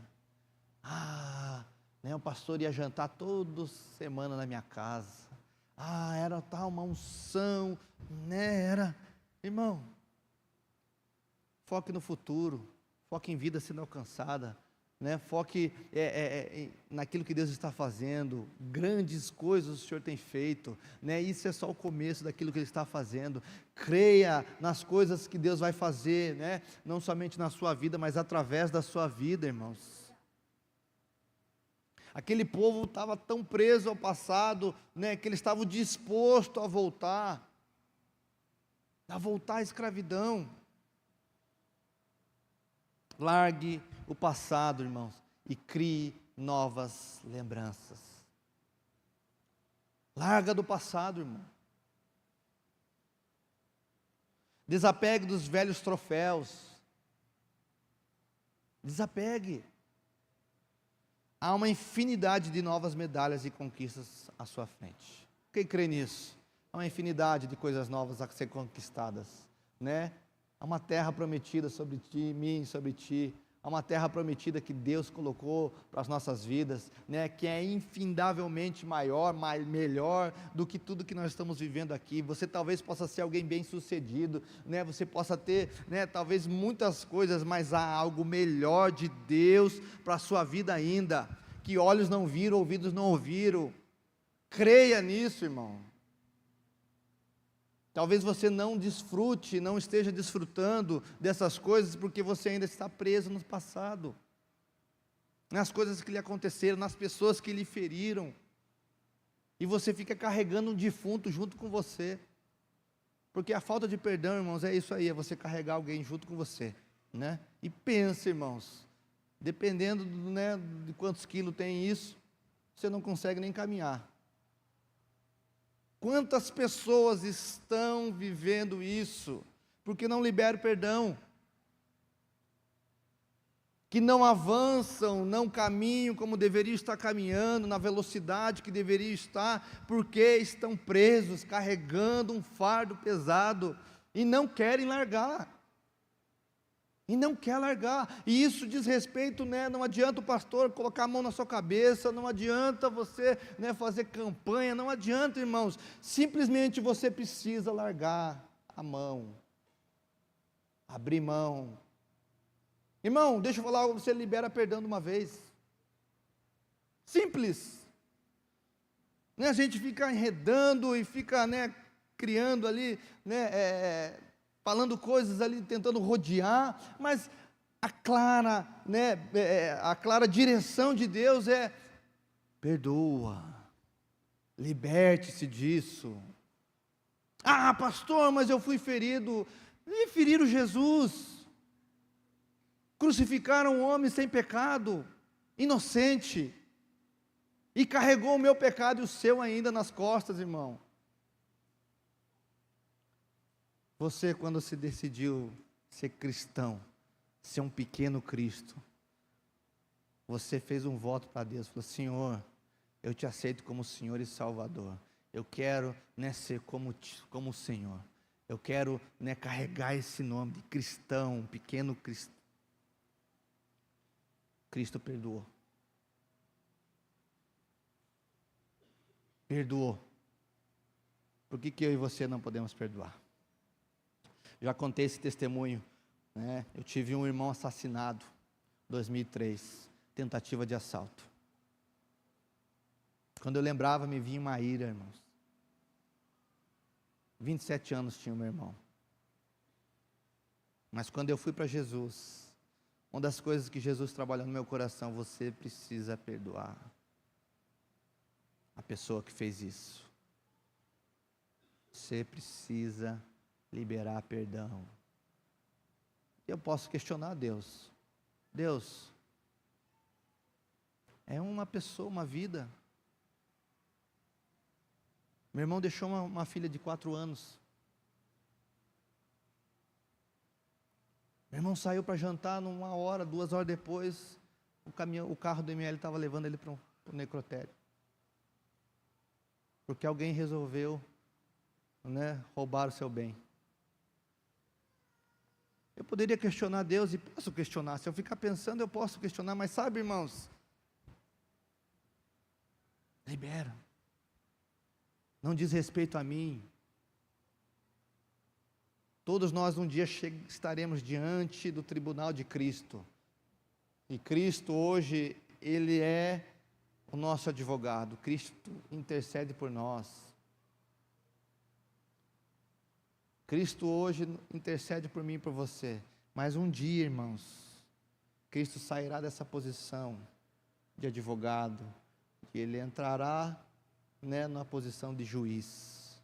Né, o pastor ia jantar toda semana na minha casa. Era tal uma unção, né, irmão, foque no futuro, foque em vida sendo alcançada, né? Foque naquilo que Deus está fazendo. Grandes coisas o Senhor tem feito, né? Isso é só o começo daquilo que Ele está fazendo. Creia nas coisas que Deus vai fazer, né? Não somente na sua vida, mas através da sua vida, irmãos. Aquele povo estava tão preso ao passado, né, que eles estavam dispostos a voltar à escravidão. Largue o passado, irmãos, e crie novas lembranças. Larga do passado, irmão. Desapegue dos velhos troféus. Desapegue. Há uma infinidade de novas medalhas e conquistas à sua frente. Quem crê nisso? Há uma infinidade de coisas novas a ser conquistadas, né? Há uma terra prometida sobre ti, mim, sobre ti. Há uma terra prometida que Deus colocou para as nossas vidas, né? Que é infindavelmente maior, melhor do que tudo que nós estamos vivendo aqui. Você talvez possa ser alguém bem sucedido, né? Você possa ter, né, talvez muitas coisas, mas há algo melhor de Deus para a sua vida ainda, que olhos não viram, ouvidos não ouviram. Creia nisso, irmão. Talvez você não desfrute, não esteja desfrutando dessas coisas, porque você ainda está preso no passado, nas coisas que lhe aconteceram, nas pessoas que lhe feriram, e você fica carregando um defunto junto com você, porque a falta de perdão, irmãos, é isso aí, é você carregar alguém junto com você, né? E pensa, irmãos, dependendo, né, de quantos quilos tem isso, você não consegue nem caminhar. Quantas pessoas estão vivendo isso, porque não liberam perdão, que não avançam, não caminham como deveriam estar caminhando, na velocidade que deveriam estar, porque estão presos, carregando um fardo pesado, e não querem largar, e não quer largar, e isso diz respeito, né? Não adianta o pastor colocar a mão na sua cabeça, não adianta você, né, fazer campanha, não adianta, irmãos, simplesmente você precisa largar a mão, abrir mão. Irmão, deixa eu falar, você libera perdão de uma vez, simples, né? A gente fica enredando e fica, né, criando ali, né, falando coisas ali, tentando rodear, mas a clara, né, a clara direção de Deus é: perdoa, liberte-se disso. Ah, pastor, mas eu fui ferido. E feriram Jesus, crucificaram um homem sem pecado, inocente, e carregou o meu pecado e o seu ainda nas costas, irmão. Você, quando se decidiu ser cristão, ser um pequeno Cristo, você fez um voto para Deus, falou: Senhor, eu te aceito como Senhor e Salvador, eu quero, né, ser como o Senhor, eu quero, né, carregar esse nome de cristão, pequeno Cristo. Cristo perdoou. Perdoou. Por que eu e você não podemos perdoar? Já contei esse testemunho, né? Eu tive um irmão assassinado, 2003, tentativa de assalto. Quando eu lembrava, me vinha uma ira, irmãos. 27 anos tinha o meu irmão. Mas quando eu fui para Jesus, uma das coisas que Jesus trabalhou no meu coração: você precisa perdoar a pessoa que fez isso. Você precisa liberar perdão. Eu posso questionar Deus. Deus, é uma pessoa, uma vida. Meu irmão deixou uma filha de 4 anos. Meu irmão saiu para jantar, 1 hora, 2 horas depois, o carro do ML estava levando ele para o necrotério. Porque alguém resolveu, né, roubar o seu bem. Eu poderia questionar Deus, e posso questionar, se eu ficar pensando eu posso questionar, mas sabe, irmãos, libera, não diz respeito a mim. Todos nós um dia estaremos diante do tribunal de Cristo, e Cristo hoje, Ele é o nosso advogado, Cristo intercede por nós. Cristo hoje intercede por mim e por você, mas um dia, irmãos, Cristo sairá dessa posição de advogado, e Ele entrará, né, na posição de juiz,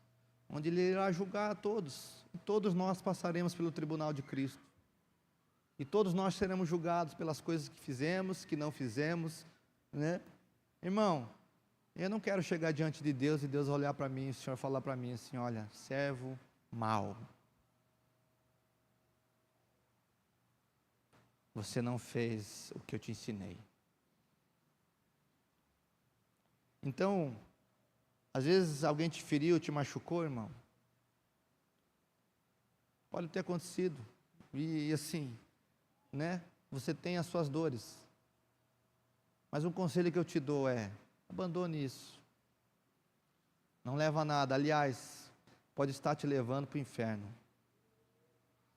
onde Ele irá julgar a todos, e todos nós passaremos pelo tribunal de Cristo, e todos nós seremos julgados pelas coisas que fizemos, que não fizemos, né? Irmão, eu não quero chegar diante de Deus e Deus olhar para mim, e o Senhor falar para mim assim: olha, servo mau, você não fez o que eu te ensinei. Então, às vezes alguém te feriu, te machucou, irmão. Pode ter acontecido, e assim, né? Você tem as suas dores, mas um conselho que eu te dou é: abandone isso, não leva a nada, aliás, pode estar te levando para o inferno.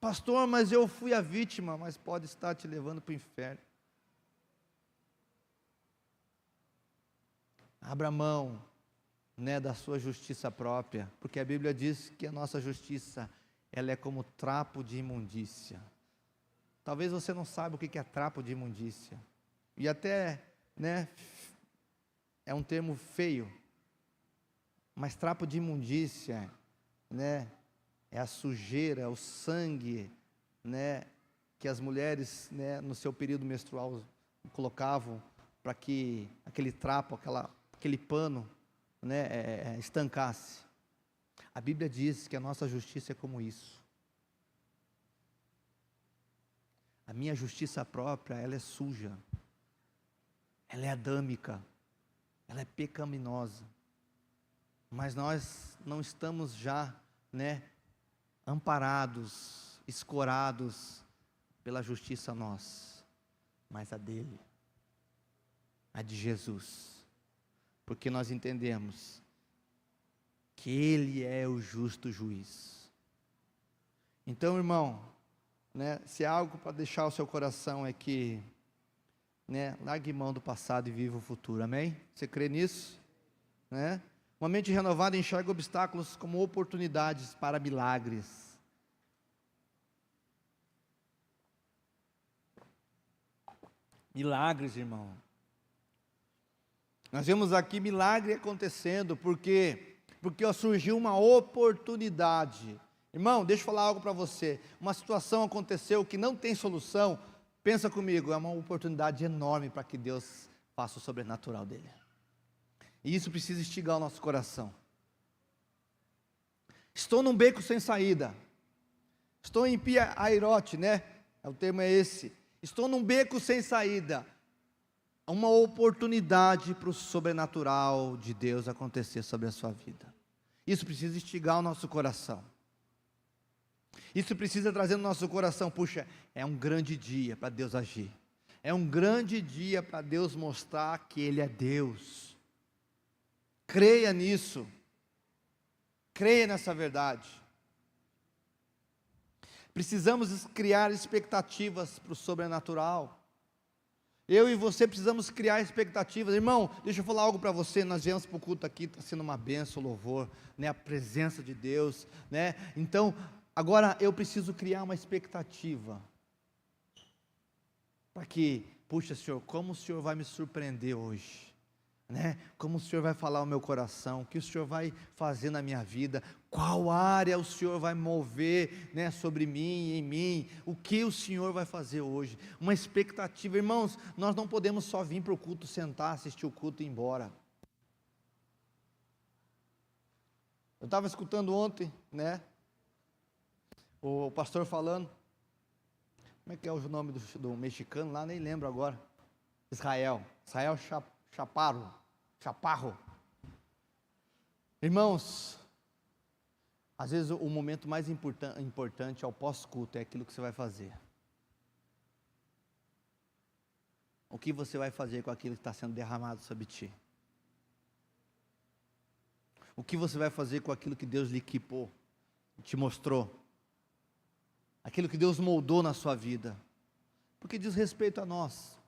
Pastor, mas eu fui a vítima, mas pode estar te levando para o inferno. Abra mão, né, da sua justiça própria, porque a Bíblia diz que a nossa justiça, ela é como trapo de imundícia. Talvez você não saiba o que é trapo de imundícia, e até, né, é um termo feio, mas trapo de imundícia, né, é a sujeira, o sangue, né, que as mulheres, né, no seu período menstrual colocavam para que aquele trapo, aquele pano, né, estancasse. A Bíblia diz que a nossa justiça é como isso. A minha justiça própria, ela é suja, ela é adâmica, ela é pecaminosa, mas nós não estamos já, né, amparados, escorados pela justiça nossa, mas a dele, a de Jesus, porque nós entendemos que ele é o justo juiz. Então, irmão, né, se há algo para deixar o seu coração é que, né, largue mão do passado e viva o futuro, amém? Você crê nisso? Né? Uma mente renovada enxerga obstáculos como oportunidades para milagres. Milagres, irmão. Nós vemos aqui milagre acontecendo, porque surgiu uma oportunidade. Irmão, deixa eu falar algo para você. Uma situação aconteceu que não tem solução. Pensa comigo, é uma oportunidade enorme para que Deus faça o sobrenatural dele. E isso precisa instigar o nosso coração. Estou num beco sem saída. Estou em Pia Airote, né? O termo é esse. Estou num beco sem saída. Uma oportunidade para o sobrenatural de Deus acontecer sobre a sua vida. Isso precisa instigar o nosso coração. Isso precisa trazer no nosso coração, puxa, é um grande dia para Deus agir. É um grande dia para Deus mostrar que Ele é Deus. Creia nisso. Creia nessa verdade. Precisamos criar expectativas para o sobrenatural. Eu e você precisamos criar expectativas. Irmão, deixa eu falar algo para você. Nós viemos para o culto aqui, está sendo uma bênção, louvor, né? A presença de Deus, né? Então, agora eu preciso criar uma expectativa. Para que, puxa, Senhor, como o Senhor vai me surpreender hoje? Né? Como o Senhor vai falar ao meu coração, o que o Senhor vai fazer na minha vida, qual área o Senhor vai mover, né, sobre mim, em mim, o que o Senhor vai fazer hoje, uma expectativa. Irmãos, nós não podemos só vir para o culto, sentar, assistir o culto e ir embora. Eu estava escutando ontem, né, o pastor falando, como é que é o nome do mexicano lá, nem lembro agora, Israel Chaparro. Irmãos, às vezes o momento mais importante é o pós-culto, é aquilo que você vai fazer. O que você vai fazer com aquilo que está sendo derramado sobre ti? O que você vai fazer com aquilo que Deus lhe equipou, te mostrou? Aquilo que Deus moldou na sua vida? Porque diz respeito a nós.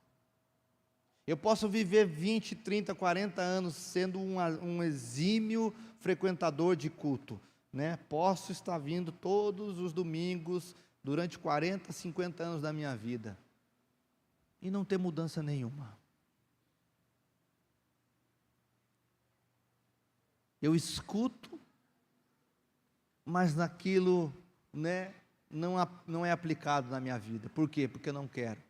Eu posso viver 20, 30, 40 anos sendo um exímio frequentador de culto, né? Posso estar vindo todos os domingos durante 40, 50 anos da minha vida e não ter mudança nenhuma. Eu escuto, mas naquilo, né, não é aplicado na minha vida. Por quê? Porque eu não quero.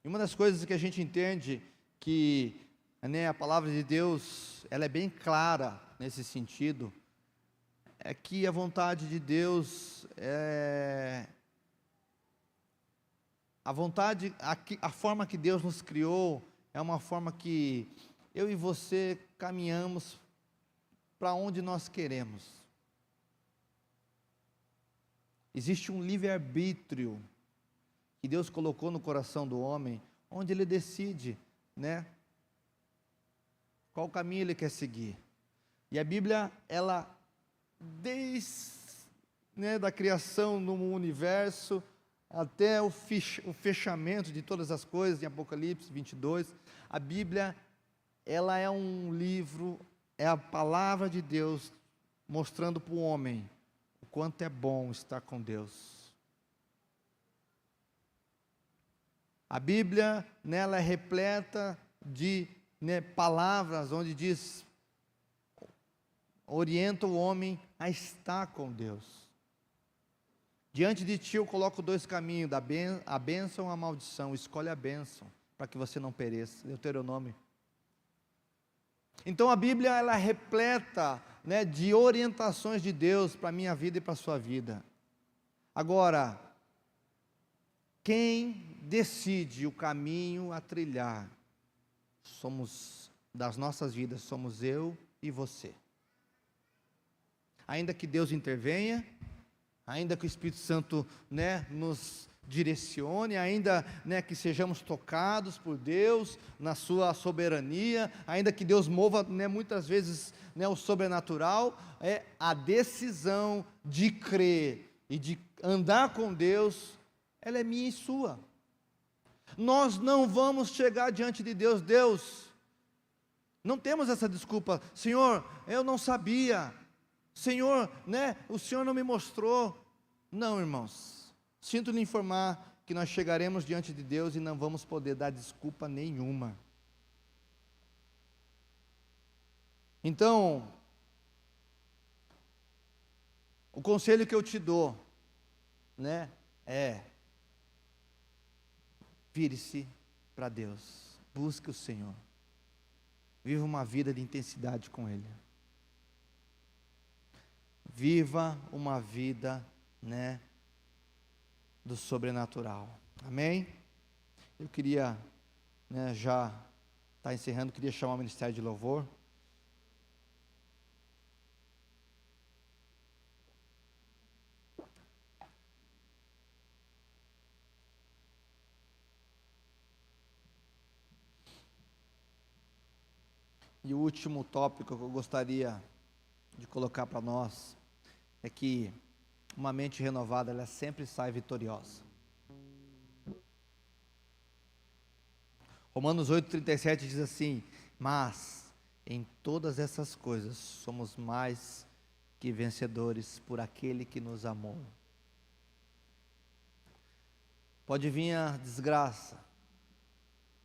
E uma das coisas que a gente entende que, né, a palavra de Deus, ela é bem clara nesse sentido, é que a vontade de Deus a forma que Deus nos criou é uma forma que eu e você caminhamos para onde nós queremos. Existe um livre-arbítrio que Deus colocou no coração do homem, onde ele decide, né, qual caminho ele quer seguir. E a Bíblia, ela, desde, né, da criação do universo, até o fechamento de todas as coisas, em Apocalipse 22, a Bíblia, ela é um livro, é a palavra de Deus, mostrando para o homem, o quanto é bom estar com Deus. A Bíblia, nela é repleta de, né, palavras onde diz, orienta o homem a estar com Deus. Diante de ti eu coloco dois caminhos, a bênção ou a maldição. Escolhe a bênção, para que você não pereça. Deuteronômio. Então a Bíblia, ela é repleta, né, de orientações de Deus para a minha vida e para a sua vida. Agora, quem decide o caminho a trilhar, das nossas vidas, somos eu e você. Ainda que Deus intervenha, ainda que o Espírito Santo, né, nos direcione, ainda, né, que sejamos tocados por Deus na sua soberania, ainda que Deus mova, né, muitas vezes, né, o sobrenatural, é a decisão de crer e de andar com Deus, ela é minha e sua. Nós não vamos chegar diante de Deus, não temos essa desculpa, Senhor, eu não sabia, Senhor, né, o Senhor não me mostrou. Não, irmãos, sinto lhe informar que nós chegaremos diante de Deus e não vamos poder dar desculpa nenhuma. Então, o conselho que eu te dou, né, vire-se para Deus, busque o Senhor, viva uma vida de intensidade com Ele, viva uma vida, né, do sobrenatural, amém? Eu queria, né, já estar encerrando, queria chamar o Ministério de Louvor. E o último tópico que eu gostaria de colocar para nós é que uma mente renovada, ela sempre sai vitoriosa. Romanos 8,37 diz assim: mas em todas essas coisas somos mais que vencedores por aquele que nos amou. Pode vir a desgraça,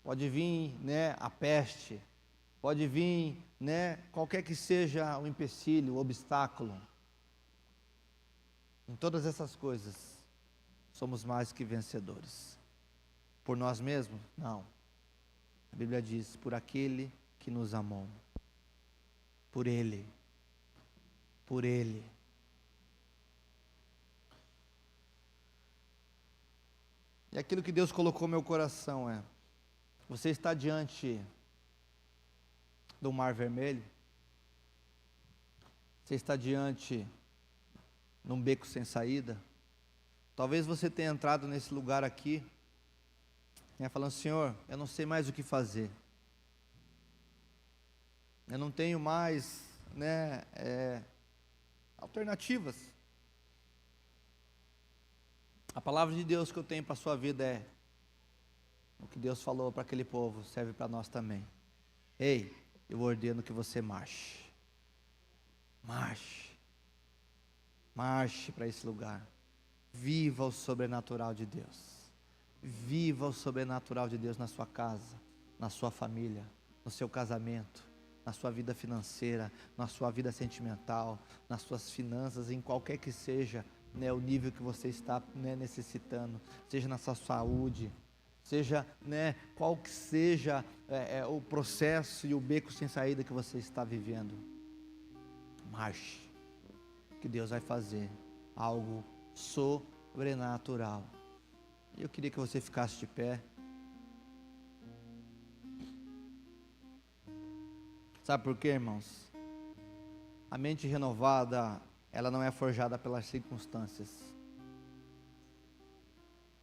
pode vir, né, a peste, pode vir, né, qualquer que seja o empecilho, o obstáculo. Em todas essas coisas, somos mais que vencedores. Por nós mesmos? Não. A Bíblia diz, por aquele que nos amou. Por Ele. Por Ele. E aquilo que Deus colocou no meu coração é: você está diante do Mar Vermelho? Você está diante num beco sem saída? Talvez você tenha entrado nesse lugar aqui, né, falando: Senhor, eu não sei mais o que fazer, eu não tenho mais, né, alternativas. A palavra de Deus que eu tenho para a sua vida é: o que Deus falou para aquele povo serve para nós também. Ei, eu ordeno que você marche. Marche. Marche para esse lugar. Viva o sobrenatural de Deus. Viva o sobrenatural de Deus na sua casa, na sua família, no seu casamento, na sua vida financeira, na sua vida sentimental, nas suas finanças, em qualquer que seja, né, o nível que você está, né, necessitando, seja na sua saúde, seja, né, qual que seja o processo e o beco sem saída que você está vivendo. Marche, que Deus vai fazer algo sobrenatural. Eu queria que você ficasse de pé. Sabe por quê, irmãos? A mente renovada, ela não é forjada pelas circunstâncias,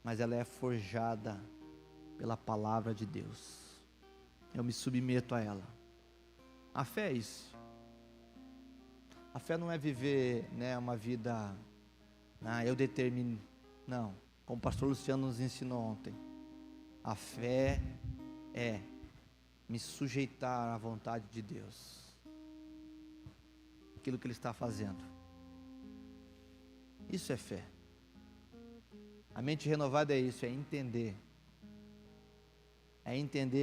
mas ela é forjada pela palavra de Deus. Eu me submeto a ela. A fé é isso. A fé não é viver, né, uma vida, eu determino, não. Como o pastor Luciano nos ensinou ontem, a fé é me sujeitar à vontade de Deus, aquilo que Ele está fazendo. Isso é fé. A mente renovada é isso, é entender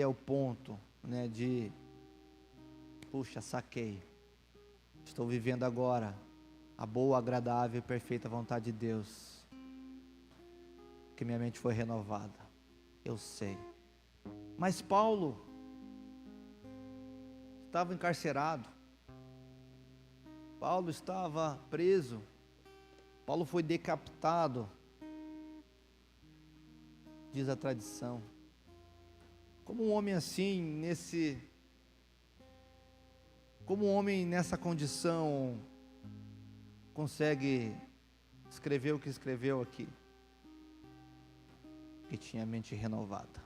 ao ponto, né, de, puxa, saquei, estou vivendo agora a boa, agradável e perfeita vontade de Deus, que minha mente foi renovada, eu sei. Mas Paulo estava encarcerado, Paulo estava preso, Paulo foi decapitado, diz a tradição. Como um homem assim, como um homem nessa condição consegue escreveu o que escreveu aqui, que tinha a mente renovada.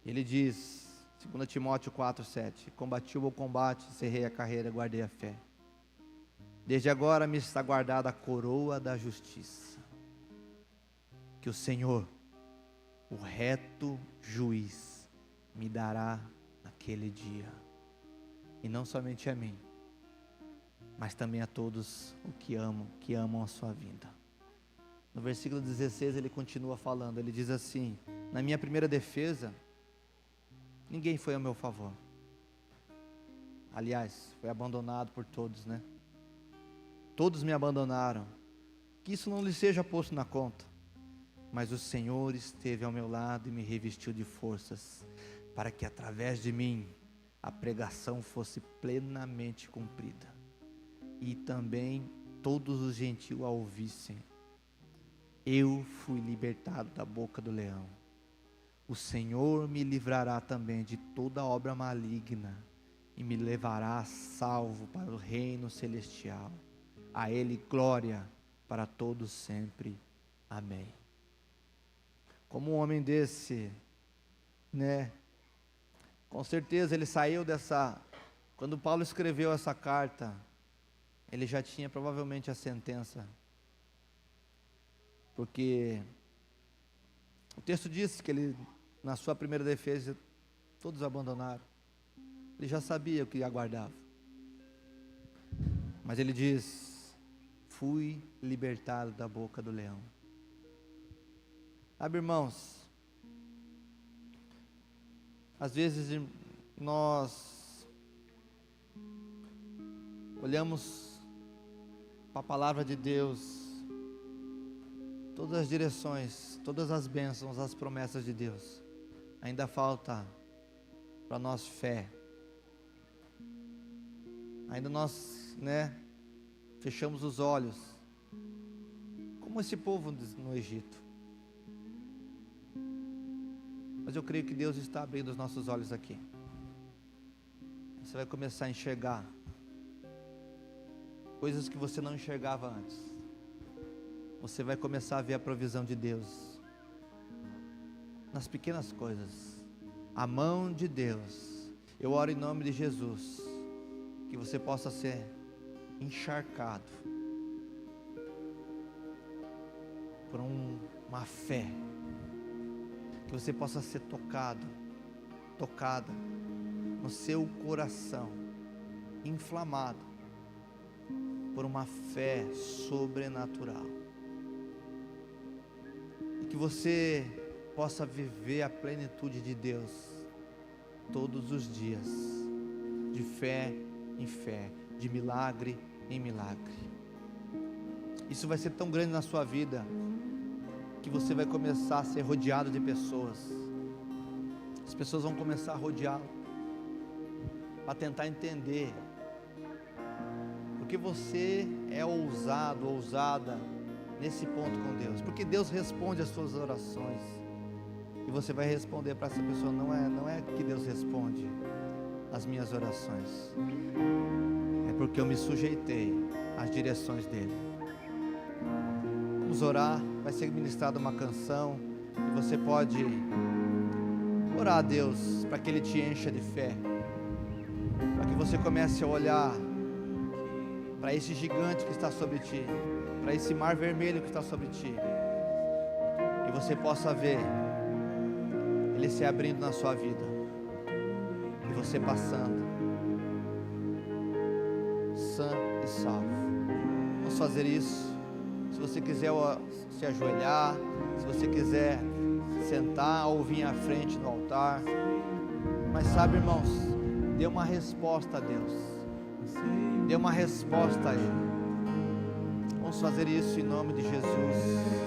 Ele diz, 2 Timóteo 4:7, combati o bom combate, encerrei a carreira, guardei a fé. Desde agora me está guardada a coroa da justiça, que o Senhor, o reto juiz, me dará naquele dia. E não somente a mim, mas também a todos o que amam a sua vinda. No versículo 16 ele continua falando, ele diz assim: na minha primeira defesa, ninguém foi ao meu favor. Aliás, foi abandonado por todos, né? Todos me abandonaram. Que isso não lhe seja posto na conta. Mas o Senhor esteve ao meu lado e me revestiu de forças, para que através de mim a pregação fosse plenamente cumprida, e também todos os gentios a ouvissem. Eu fui libertado da boca do leão. O Senhor me livrará também de toda obra maligna, e me levará salvo para o reino celestial. A Ele glória para todos sempre. Amém. Como um homem desse, né? Com certeza ele saiu dessa... Quando Paulo escreveu essa carta, ele já tinha provavelmente a sentença. Porque o texto diz que ele, na sua primeira defesa, todos abandonaram. Ele já sabia o que aguardava. Mas ele diz: fui libertado da boca do leão. Sabe, irmãos, às vezes nós olhamos para a palavra de Deus, todas as direções, todas as bênçãos, as promessas de Deus, ainda falta para nós fé. Ainda nós, fechamos os olhos, como esse povo no Egito. Mas eu creio que Deus está abrindo os nossos olhos aqui. Você vai começar a enxergar coisas que você não enxergava antes. Você vai começar a ver a provisão de Deus nas pequenas coisas, a mão de Deus. Eu oro em nome de Jesus, que você possa ser encharcado por uma fé, que você possa ser tocada no seu coração, inflamado por uma fé sobrenatural, e que você possa viver a plenitude de Deus todos os dias, de fé em fé, de milagre em milagre. Isso vai ser tão grande na sua vida, que você vai começar a ser rodeado de pessoas. As pessoas vão começar a rodeá-lo, para tentar entender, porque você é ousado, ousada, nesse ponto com Deus, porque Deus responde as suas orações, e você vai responder para essa pessoa: não é que Deus responde as minhas orações, é porque eu me sujeitei às direções dEle. Vamos orar, vai ser ministrada uma canção, e você pode orar a Deus, para que Ele te encha de fé, para que você comece a olhar para esse gigante que está sobre ti, para esse mar vermelho que está sobre ti, e você possa ver Ele se abrindo na sua vida, e você passando sã e salvo. Vamos fazer isso. Se você quiser se ajoelhar, se você quiser sentar ou vir à frente no altar, mas sabe, irmãos, dê uma resposta a Deus, dê uma resposta a Ele. Vamos fazer isso em nome de Jesus.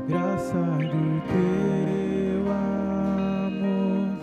Graça do teu amor,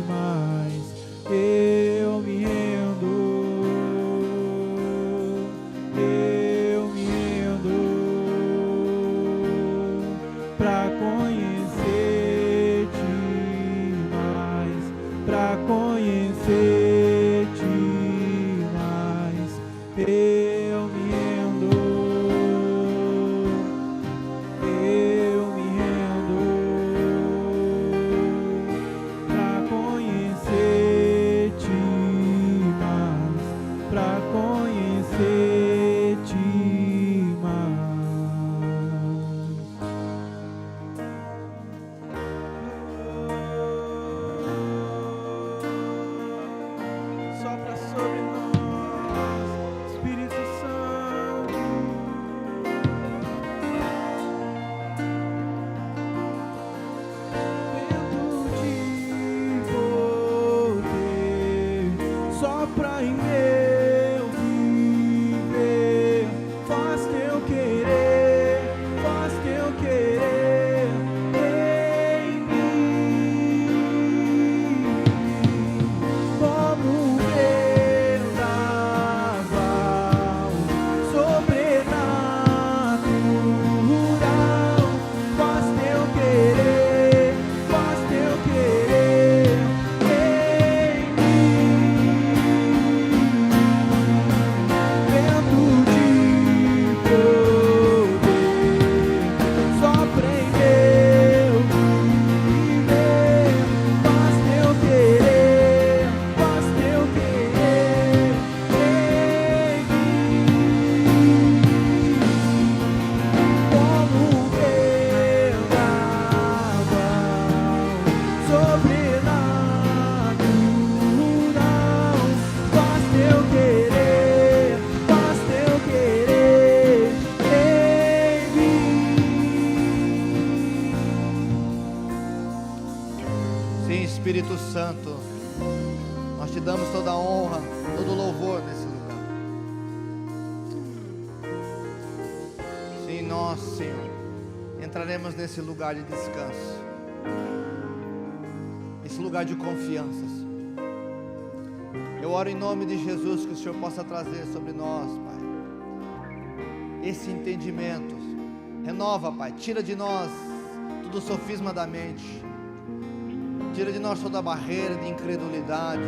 mas eu me rendo, pra conhecer-te mais, pra conhecer-te mais, eu me rendo, pra conhecer-te mais, pra conhecer-te mais. Sopra sobre nós, Espírito Santo. Vento de poder, sopra em meu viver. Faz teu querer, faz teu querer em mim. Como um vendaval sobrenatural, faz teu querer em mim. Vento de poder, sopra em meu viver. Faz teu querer em mim. Como um vendaval sobrenatural, faz teu querer em mim. Sim, Espírito Santo, nós te damos toda a honra, todo o louvor nesse lugar. Sim, nós, Senhor, entraremos nesse lugar de descanso, esse lugar de confiança, Senhor. Eu oro em nome de Jesus que o Senhor possa trazer sobre nós, Pai, esse entendimento. Renova, Pai, tira de nós todo o sofisma da mente, tira de nós toda a barreira de incredulidade,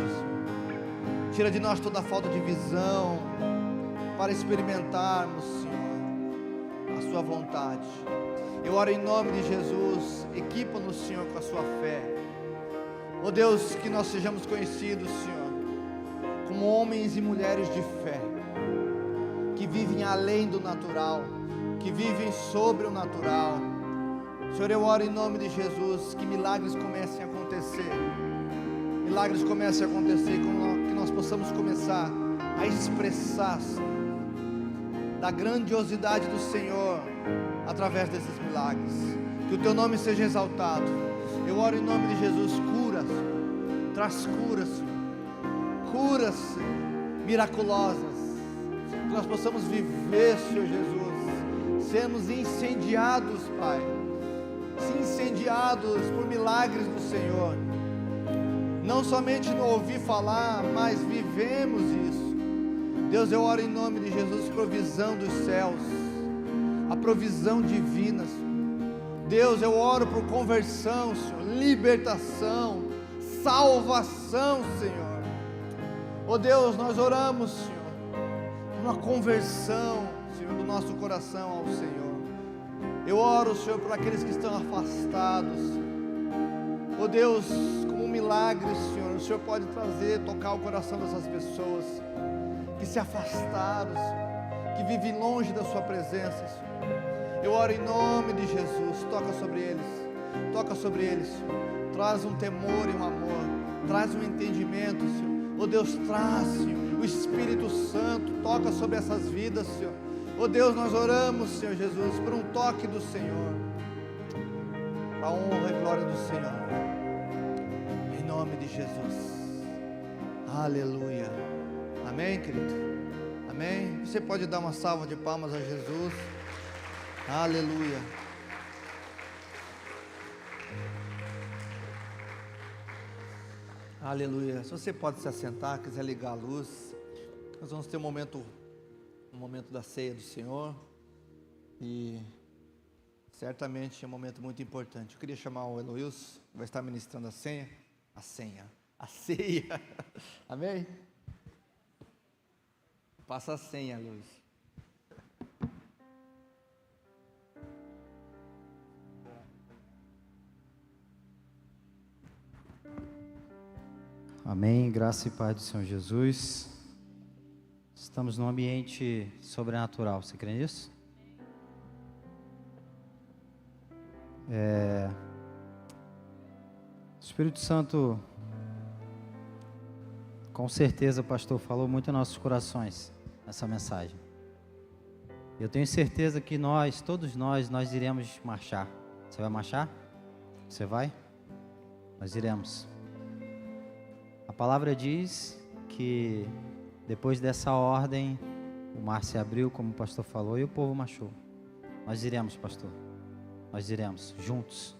tira de nós toda a falta de visão, para experimentarmos, Senhor, a sua vontade. Eu oro em nome de Jesus, equipa-nos, Senhor, com a sua fé. Oh Deus, que nós sejamos conhecidos, Senhor, como homens e mulheres de fé, que vivem além do natural, que vivem sobre o natural. Senhor, eu oro em nome de Jesus, que milagres comecem a acontecer, milagres comecem a acontecer, que nós possamos começar a expressar, Senhor, da grandiosidade do Senhor, através desses milagres, que o Teu nome seja exaltado. Eu oro em nome de Jesus, cura, Senhor, traz curas, curas miraculosas, que nós possamos viver, Senhor Jesus, sermos incendiados, Pai, incendiados por milagres do Senhor, não somente no ouvir falar, mas vivemos isso. Deus, eu oro em nome de Jesus, provisão dos céus, a provisão divina, Senhor. Deus, eu oro por conversão, Senhor, libertação, salvação, Senhor. Oh Deus, nós oramos, Senhor, por uma conversão, Senhor, do nosso coração ao Senhor. Eu oro, Senhor, por aqueles que estão afastados, Senhor. Oh Deus, como um milagre, Senhor, o Senhor pode trazer, tocar o coração dessas pessoas que se afastaram, Senhor, que vivem longe da sua presença, Senhor. Eu oro em nome de Jesus, toca sobre eles, Senhor. Traz um temor e um amor, traz um entendimento, Senhor. Oh Deus, traz, Senhor, o Espírito Santo, toca sobre essas vidas, Senhor. Oh Deus, nós oramos, Senhor Jesus, por um toque do Senhor, a honra e glória do Senhor, em nome de Jesus. Aleluia. Amém, querido? Amém? Você pode dar uma salva de palmas a Jesus. Aleluia. Aleluia. Se você pode se assentar, quiser ligar a luz, nós vamos ter um momento da ceia do Senhor, e certamente é um momento muito importante. Eu queria chamar o Eloilson, que vai estar ministrando a ceia. Amém? Passa a senha, Luiz. Amém, graça e paz do Senhor Jesus. Estamos num ambiente sobrenatural, você crê nisso? O Espírito Santo, com certeza, o pastor falou muito em nossos corações essa mensagem. Eu tenho certeza que todos nós iremos marchar. Você vai marchar? Você vai? Nós iremos. A palavra diz que depois dessa ordem, o mar se abriu, como o pastor falou, e o povo marchou. Nós iremos, pastor. Nós iremos, juntos.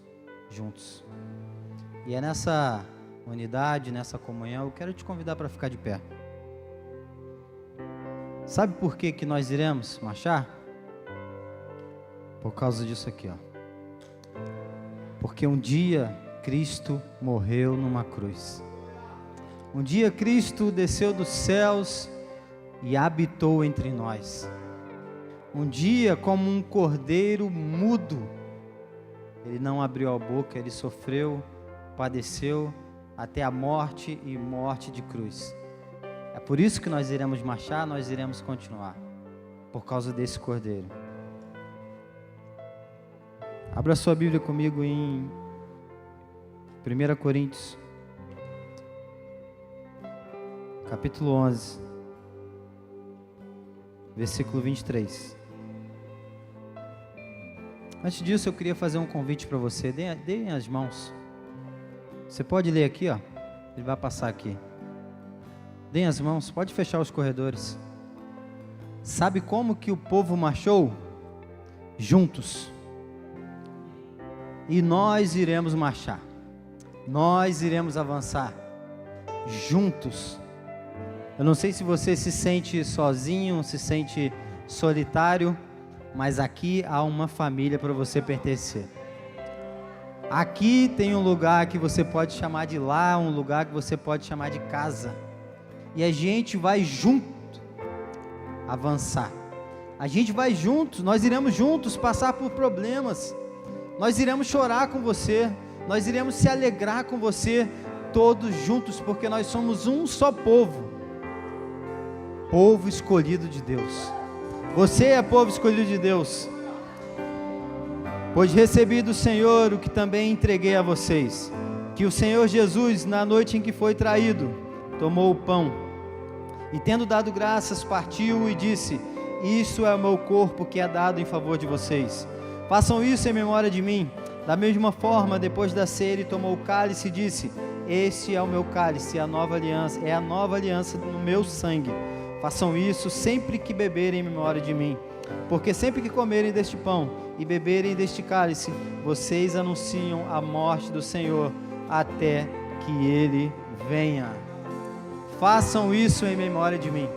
E é nessa unidade, nessa comunhão, eu quero te convidar para ficar de pé. Sabe por que nós iremos marchar? Por causa disso aqui, ó. Porque um dia Cristo morreu numa cruz. Um dia Cristo desceu dos céus e habitou entre nós. Um dia, como um cordeiro mudo, ele não abriu a boca, ele sofreu, padeceu até a morte e morte de cruz. É por isso que nós iremos marchar, nós iremos continuar, por causa desse cordeiro. Abra sua Bíblia comigo em 1 Coríntios, capítulo 11, versículo 23. Antes disso, eu queria fazer um convite para você. Deem as mãos. Você pode ler aqui, ó. Ele vai passar aqui. Deem as mãos, pode fechar os corredores. Sabe como que o povo marchou? Juntos. E nós iremos marchar. Nós iremos avançar. Juntos. Eu não sei se você se sente sozinho, se sente solitário, mas aqui há uma família para você pertencer. Aqui tem um lugar que você pode chamar de lar, um lugar que você pode chamar de casa. E a gente vai junto avançar. A gente vai juntos, nós iremos juntos passar por problemas. Nós iremos chorar com você, nós iremos se alegrar com você, todos juntos, porque nós somos um só povo. Povo escolhido de Deus. Você é povo escolhido de Deus. Pois recebi do Senhor o que também entreguei a vocês, que o Senhor Jesus, na noite em que foi traído, tomou o pão, e tendo dado graças, partiu e disse: isso é o meu corpo que é dado em favor de vocês. Façam isso em memória de mim. Da mesma forma, depois da ceia, ele tomou o cálice e disse: este é o meu cálice, é a nova aliança no meu sangue. Façam isso sempre que beberem em memória de mim, porque sempre que comerem deste pão e beberem deste cálice, vocês anunciam a morte do Senhor até que Ele venha. Façam isso em memória de mim.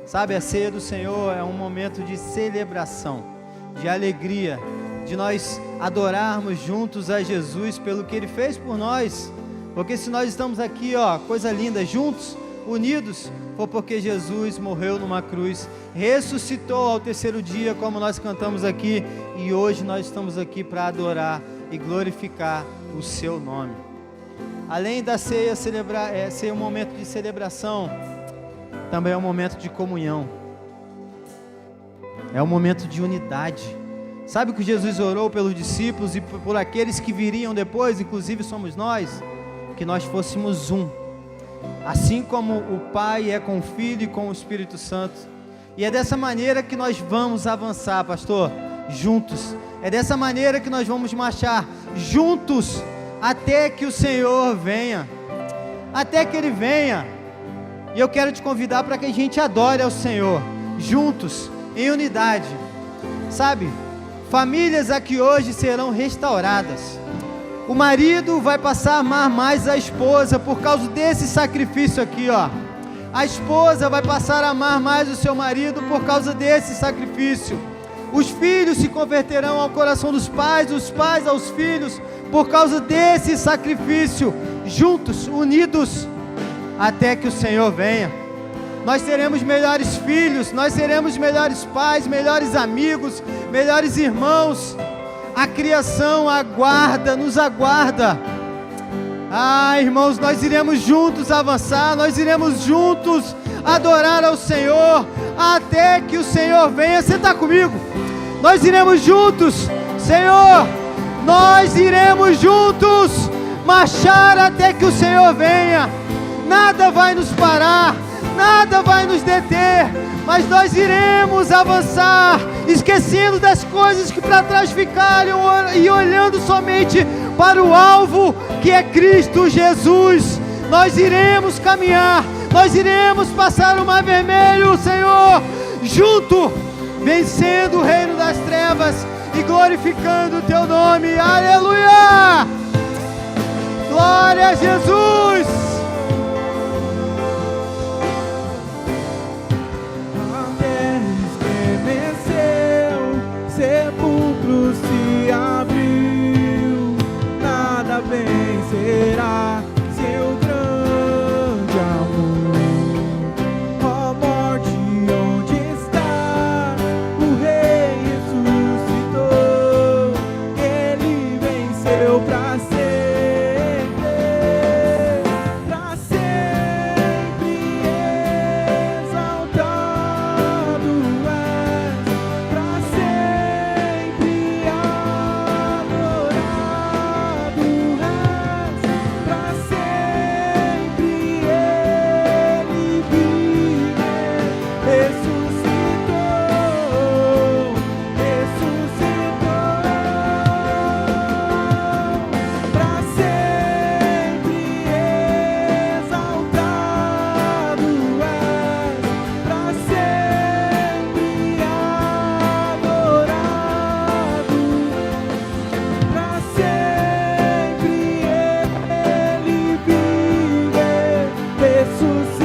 Sabe, a ceia do Senhor é um momento de celebração, de alegria, de nós adorarmos juntos a Jesus pelo que Ele fez por nós, porque se nós estamos aqui, ó, coisa linda, juntos, unidos, foi porque Jesus morreu numa cruz, ressuscitou ao terceiro dia, como nós cantamos aqui, e hoje nós estamos aqui para adorar e glorificar o seu nome. Além da ceia ser um momento de celebração, também é um momento de comunhão, é um momento de unidade. Sabe que Jesus orou pelos discípulos e por aqueles que viriam depois, inclusive somos nós, que nós fôssemos um. Assim como o Pai é com o Filho e com o Espírito Santo. E é dessa maneira que nós vamos avançar, pastor, juntos. É dessa maneira que nós vamos marchar juntos até que o Senhor venha. Até que Ele venha. E eu quero te convidar para que a gente adore ao Senhor, juntos, em unidade. Sabe, famílias aqui hoje serão restauradas. O marido vai passar a amar mais a esposa por causa desse sacrifício aqui, ó. A esposa vai passar a amar mais o seu marido por causa desse sacrifício. Os filhos se converterão ao coração dos pais, os pais aos filhos, por causa desse sacrifício, juntos, unidos, até que o Senhor venha. Nós seremos melhores filhos, nós seremos melhores pais, melhores amigos, melhores irmãos. A criação aguarda, nos aguarda. Irmãos, nós iremos juntos avançar, nós iremos juntos adorar ao Senhor, até que o Senhor venha. Você está comigo? Nós iremos juntos, Senhor, nós iremos juntos marchar até que o Senhor venha. Nada vai nos parar, nada vai nos deter, mas nós iremos avançar, esquecendo das coisas que para trás ficaram e olhando somente para o alvo, que é Cristo Jesus. Nós iremos caminhar, nós iremos passar o mar vermelho, Senhor, junto, vencendo o reino das trevas e glorificando o Teu nome. Aleluia! Glória a Jesus! Sepulcro se abriu, nada vencerá seu grande amor. Ó morte, onde está? O Rei ressuscitou, Ele venceu para sempre exaltado és, para sempre adorado és, para sempre Ele vive, ressuscitou, para sempre exaltado és, para sempre adorado, para sempre Ele vive, ressuscitou.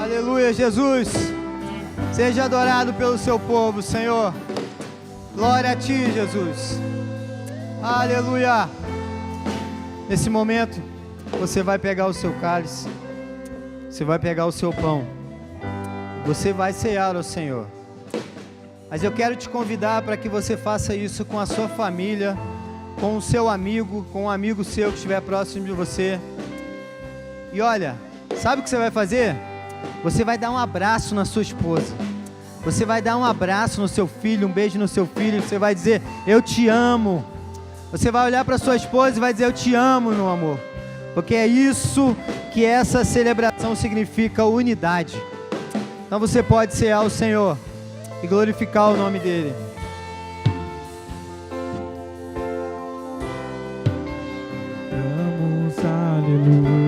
Aleluia, Jesus. Seja adorado pelo seu povo, Senhor. Glória a Ti, Jesus. Aleluia. Nesse momento, você vai pegar o seu cálice, você vai pegar o seu pão, você vai cear ao Senhor. Mas eu quero te convidar para que você faça isso com a sua família, com o seu amigo, com um amigo seu que estiver próximo de você. E olha, sabe o que você vai fazer? Você vai dar um abraço na sua esposa, você vai dar um abraço no seu filho, um beijo no seu filho, você vai dizer, eu te amo. Você vai olhar para sua esposa e vai dizer, eu te amo, meu amor, porque é isso que essa celebração significa, unidade. Então você pode cear o Senhor e glorificar o nome dEle. Damos aleluia.